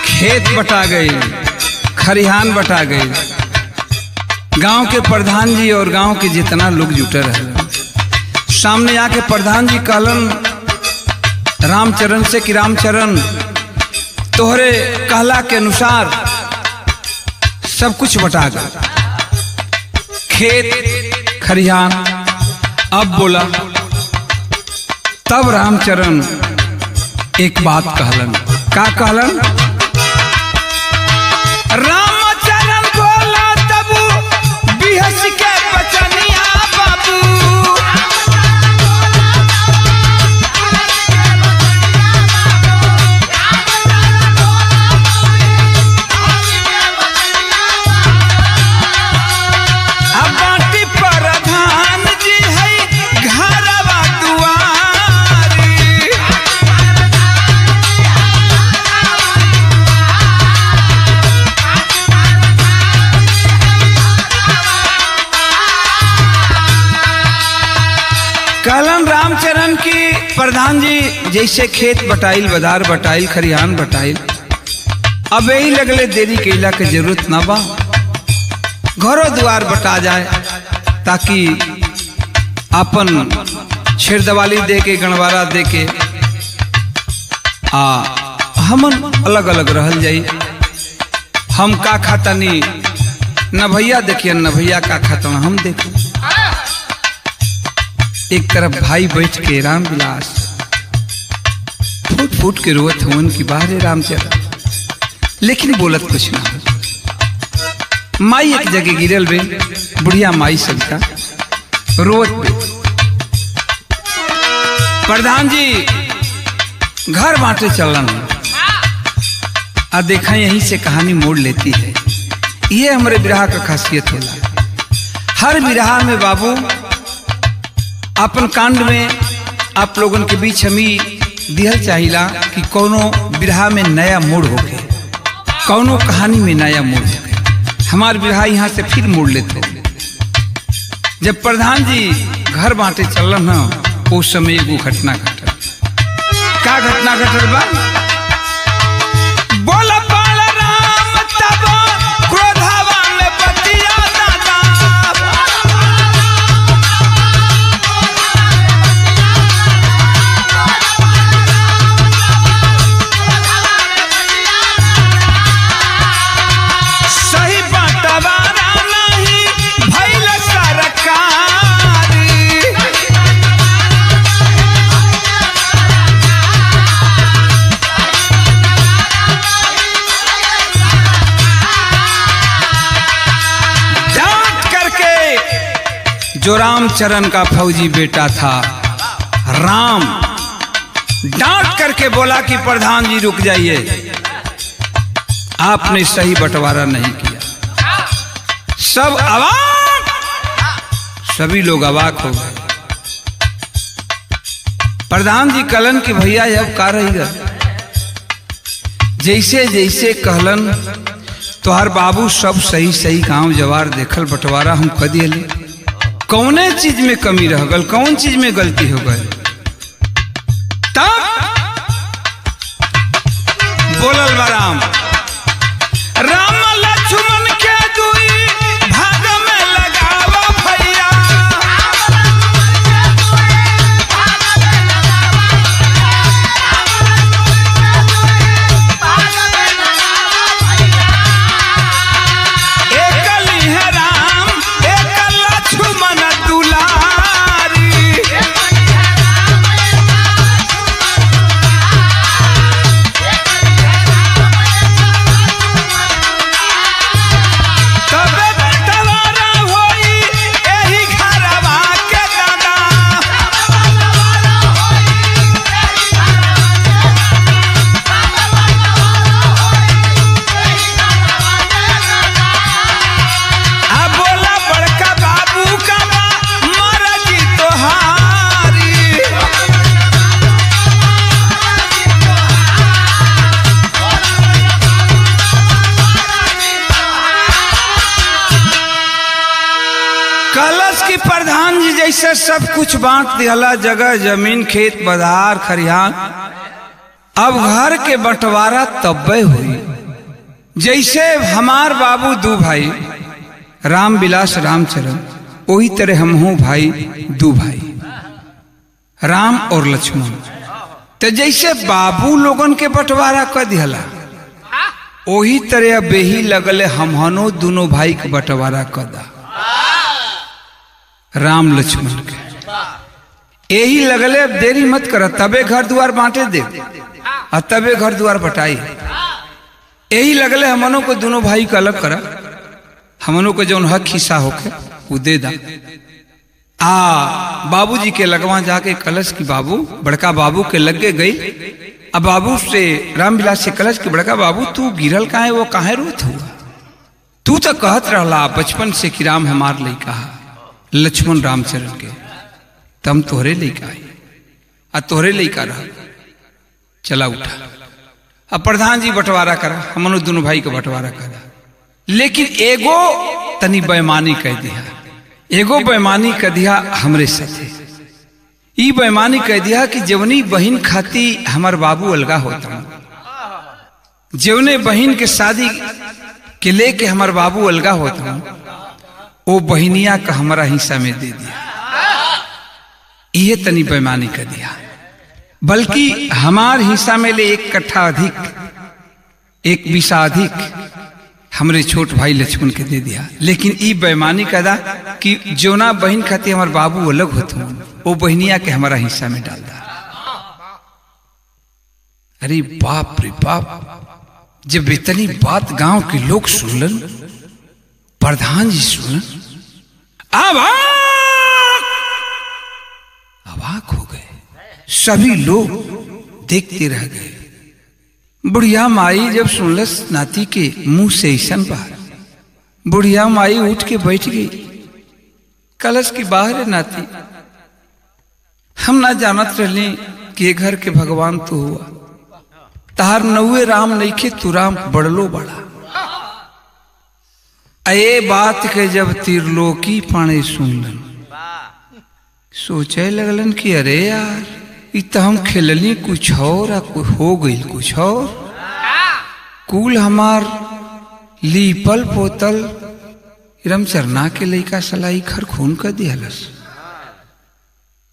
खेत बटा गई, खरिहान बटा गई। गांव के प्रधान जी और गांव के जितना लोग जुटे रहे, सामने आके प्रधान जी कहलन रामचरण से कि रामचरण तोहरे कहला के अनुसार सब कुछ बटा गया, खेत खरिहान। अब बोला तब रामचरण एक बात कहलन। का कहलन? रामचरण बोला तब बिहस के बचनिया बाबू। कहलन रामचरण की प्रधान जी जैसे खेत बटाइल, बदार बटाइल, खरिहान बटाइल, अब यही लगले देरी कैला के जरूरत ना बा, घरों द्वार बटा जाए ताकि अपन छेरदवाली दे के गणवारा दे के हमन अलग अलग रहल जाई। हम का खातनी न भैया देखिए न भैया का खाता हम देखें। एक तरफ भाई बैठ के राम विलास फूट फूट के रोवत हवन की बाहर रामचरण, लेकिन बोलत कुछ ना। माई एक जगह गिरल बे, बुढ़िया माई सविता रोवत बे। प्रधान जी घर बांटे चलन आ देखा यहीं से कहानी मोड़ लेती है। ये हमारे विरहा का खासियत होला। हर विरहा में बाबू अपन कांड में आप लोगों के बीच हम ही दिहल चाहिला कि कोनो विरहा में नया मोड़ होके, कोनो कहानी में नया मोड़ होके। हमार विरहा यहाँ से फिर मोड़ लेते। जब प्रधान जी घर बांटे चलन न, उस समय एगो घटना घटल। का घटना घटल बा? बोला बाल राम तब क्रोधवा में बतिया दादा। सही बंटवारा नहीं भइल सरकारी। जो रामचरण का फौजी बेटा था राम डांट करके बोला कि प्रधान जी रुक जाइए, आपने सही बंटवारा नहीं किया। सब अवाक, सभी लोग अवाक हो गए। प्रधान जी कहलन कि भैया अब का रही गए, जैसे जैसे कहलन तोहर बाबू सब सही सही गांव जवार देखल, बंटवारा हम कर दिए। कौने चीज में कमी रह गल, कौन चीज में गलती हो गई? तब बोलल बा राम, राम लक्ष्मण के दुई भाग में लगावा भैया। एक लिहे राम एक लक्ष्मण दुलारी। तबे बंटवारा होई एही घरवा के दादा। आ बोला बड़का बाबू का बा मरजी तोहारी। कलश की प्रधान जी जैसे सब कुछ बांट दिया, जगह जमीन खेत बाजार खरिहान। अब घर के बंटवारा तब्बे हुई जैसे हमार बाबू दू भाई राम विलास रामचरण, वही तरह हम हूं भाई दू भाई राम और लक्ष्मण। तो जैसे बाबू लोगन के बंटवारा कर दिया, वही तरह बेही लगले हमहनो दोनों भाई के बंटवारा कर दा राम लक्ष्मण के। यही लगले अब देरी मत कर, तबे घर द्वार बांटे दे और तबे घर द्वार बटाई। यही लगले हमनों को दोनों भाई का अलग करा, हमनों को जौन हक हिस्सा होके वो दे दा। बाबूजी के लगवा जाके कलश की बाबू बड़का बाबू के लगे गई। अब बाबू से रामविलास से कलश की बड़का बाबू तू गिरल काहे, वो काहे रोत हुआ? तू तो कहत रहला बचपन से कि राम हमार लइका है लक्ष्मण रामचरण के, तम तोहरे लइका आई आ तोहरे लइका रह। चला उठा, अब प्रधान जी बंटवारा करा, हमनो दोनों भाई के बंटवारा करा। लेकिन एगो तनी बेईमानी कह दिया, एगो बेईमानी कह दिया हमरे साथे। ई बेईमानी कह दिया कि जवनी बहन खाती हमार बाबू अलगा होता, जवने बहन के शादी के लेके हमार बाबू अलगा होता, वो बहनिया का हमारा हिस्सा में दे दिया। ये तनी बेईमानी कर दिया, बल्कि हमार हिस्सा में ले 1 कट्ठा अधिक, 1 बीसा अधिक हमरे छोट भाई लक्ष्मण के दे दिया। लेकिन ई बेईमानी कदा कि जोना बहन खाती हमार बाबू अलग होते, वो बहनिया के हमारा हिस्सा में डाल दा। अरे बाप रे बाप, जब इतनी बात गांव के लोग सुनलन, प्रधान जी सुनलन, अवाक हो गए। सभी लोग देखते रह गए। बुढ़िया माई जब सुनलस नाती के मुंह से ऐसन बात, बुढ़िया माई उठ के बैठ गई। कलश की बाहर नाती, हम ना जानत रहली कि घर के भगवान तो हुआ, तार नौवे राम नईखे, तू राम बड़लो बड़ा। ए बात के जब त्रिलोकी पाने सुनलन, सोचे लगलन कि अरे यार, इ तो हम खेलनी कुछ और हो गई कुछ और। कुल हमार लीपल पोतल रामचरना के लइका सलाई खर खून कर दियालस।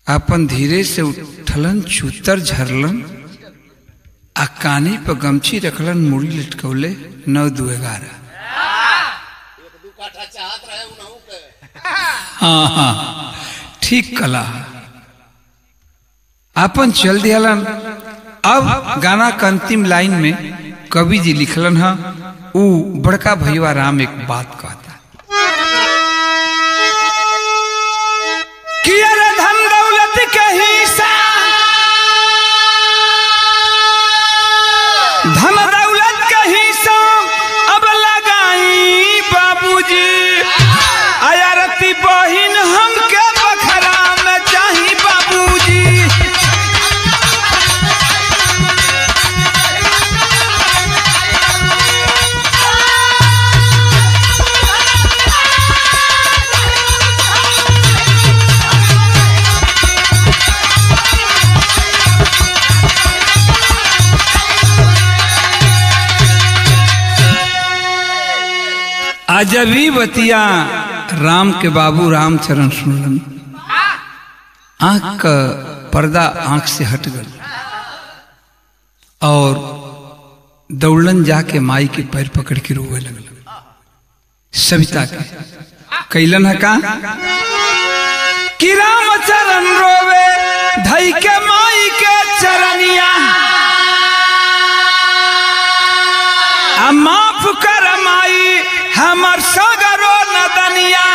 अपन धीरे से उठलन, छूतर झरलन, आ कानी पर गमछी रखलन, मुड़ी लटकौले 9-2-11। हाँ हाँ ठीक कला, अपन चल दियालन। अब गाना का अंतिम लाइन में कवि जी लिखलन है, ऊ बड़का भैया राम एक बात कहता कि अरे धन दौलत के हिस्सा, धन दौलत के हिस्सा अब लगाई बाबूजी, आयारती बहिन हमके बखरा में चाही बाबूजी। अजबी बतिया राम के बाबू रामचरण सुनलन, आंख का पर्दा आंख से हट गल और दौड़लन जाके माई के पैर पकड़ के रोवे लगल। सविता के कैलन है का कि रामचरण रोवे धई के माई के चरनिया, माफ कर माई हमर सगरो नदनिया।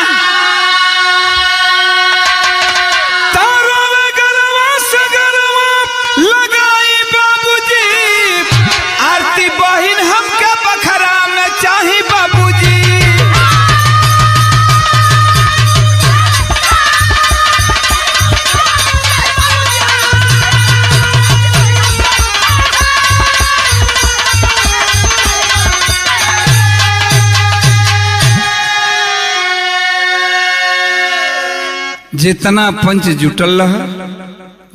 तारो गरवा सगरवा लगाई बाबूजी, आरती बहिन हमके बखरा में चाही बाबूजी। जितना पंच जुटल रहा,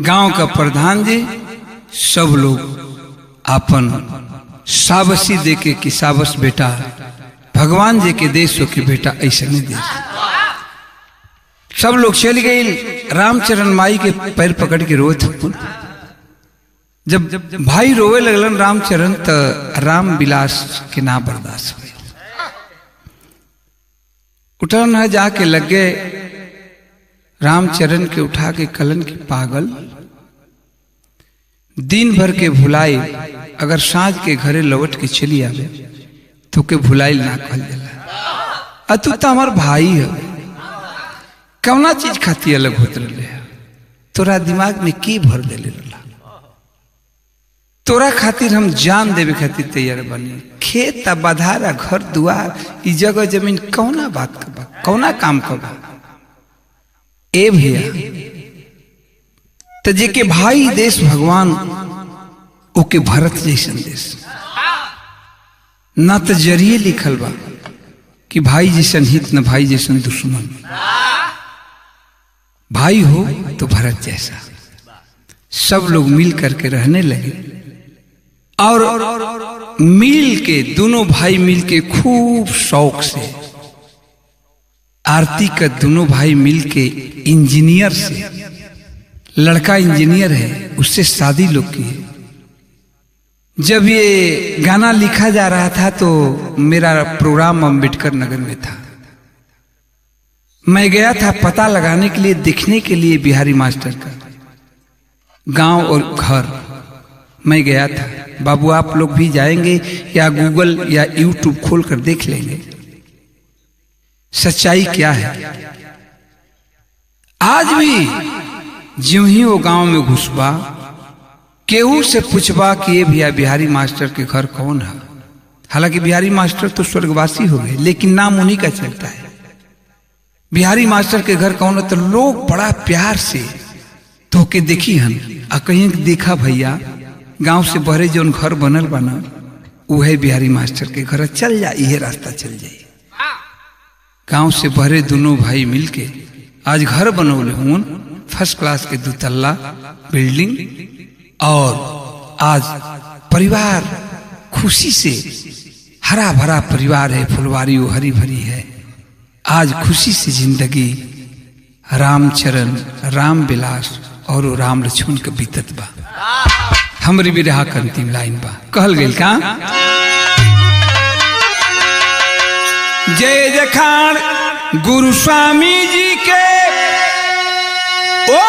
गांव का प्रधान जी सब लोग अपन साबसी देके कि साबस बेटा भगवान जी के देश हो के बेटा ऐसा नहीं देश। सब लोग चल गए, रामचरण माई के पैर पकड़ के रोए थे। जब भाई रोवे लगलन रामचरण, तो राम विलास के ना बर्दाश्त हुए, उठन है जाके लग गए रामचरण के उठा के कलन की पागल, दिन भर के भुलाई, अगर साँझ के घरे लौट के चली आवे तो के भुलाई ना कहल जाला। अतु तो हमार भाई है, कौना चीज खाती अलग होत रहे, तोरा दिमाग में की भर देले रहा, तोरा खातिर हम जान देवे खातिर तैयार बनी। खेत बधारा घर दुआर ई जगह जमीन कौना बात का बा, कौना काम का बा। ए भैया तो जेके भाई देश भगवान ओके भरत जैसन देश, ना तो जरिए लिखल बा कि भाई जैसन हित न भाई जैसन दुश्मन। भाई हो तो भरत जैसा। सब लोग मिल करके रहने लगे और मिल के दोनों भाई मिल के खूब शौक से, आरती का दोनों भाई मिलके इंजीनियर से लड़का इंजीनियर है, उससे शादी लोग की है। जब ये गाना लिखा जा रहा था तो मेरा प्रोग्राम अम्बेडकर नगर में था। मैं गया था पता लगाने के लिए, देखने के लिए बिहारी मास्टर का गांव और घर मैं गया था। बाबू आप लोग भी जाएंगे या गूगल या यूट्यूब खोल कर देख लेंगे सच्चाई क्या है। आज भी ज्यों ही वो गांव में घुसबा, केहू से पूछबा कि ये भैया बिहारी मास्टर के घर कौन है। हालांकि बिहारी मास्टर तो स्वर्गवासी हो गए, लेकिन नाम उन्हीं का चलता है। बिहारी मास्टर के घर कौन है तो लोग बड़ा प्यार से तो के देखी हन आ कहीं देखा भैया गांव से बहरे जो घर बनल बना वह बिहारी मास्टर के घर, चल जा ये रास्ता चल जाए। गांव से बहरे दोनों भाई मिलके आज घर बनौले हूं, फर्स्ट क्लास के 2 तल्ला बिल्डिंग, और आज परिवार खुशी से हरा भरा परिवार है, फुलवारी वो हरी भरी है। आज खुशी से जिंदगी रामचरण राम विलास और राम लक्ष्मण के बीतत बा। हमरी बिरहा के अंतिम लाइन बा, कहल गई का जय जखान गुरु स्वामी जी के ओ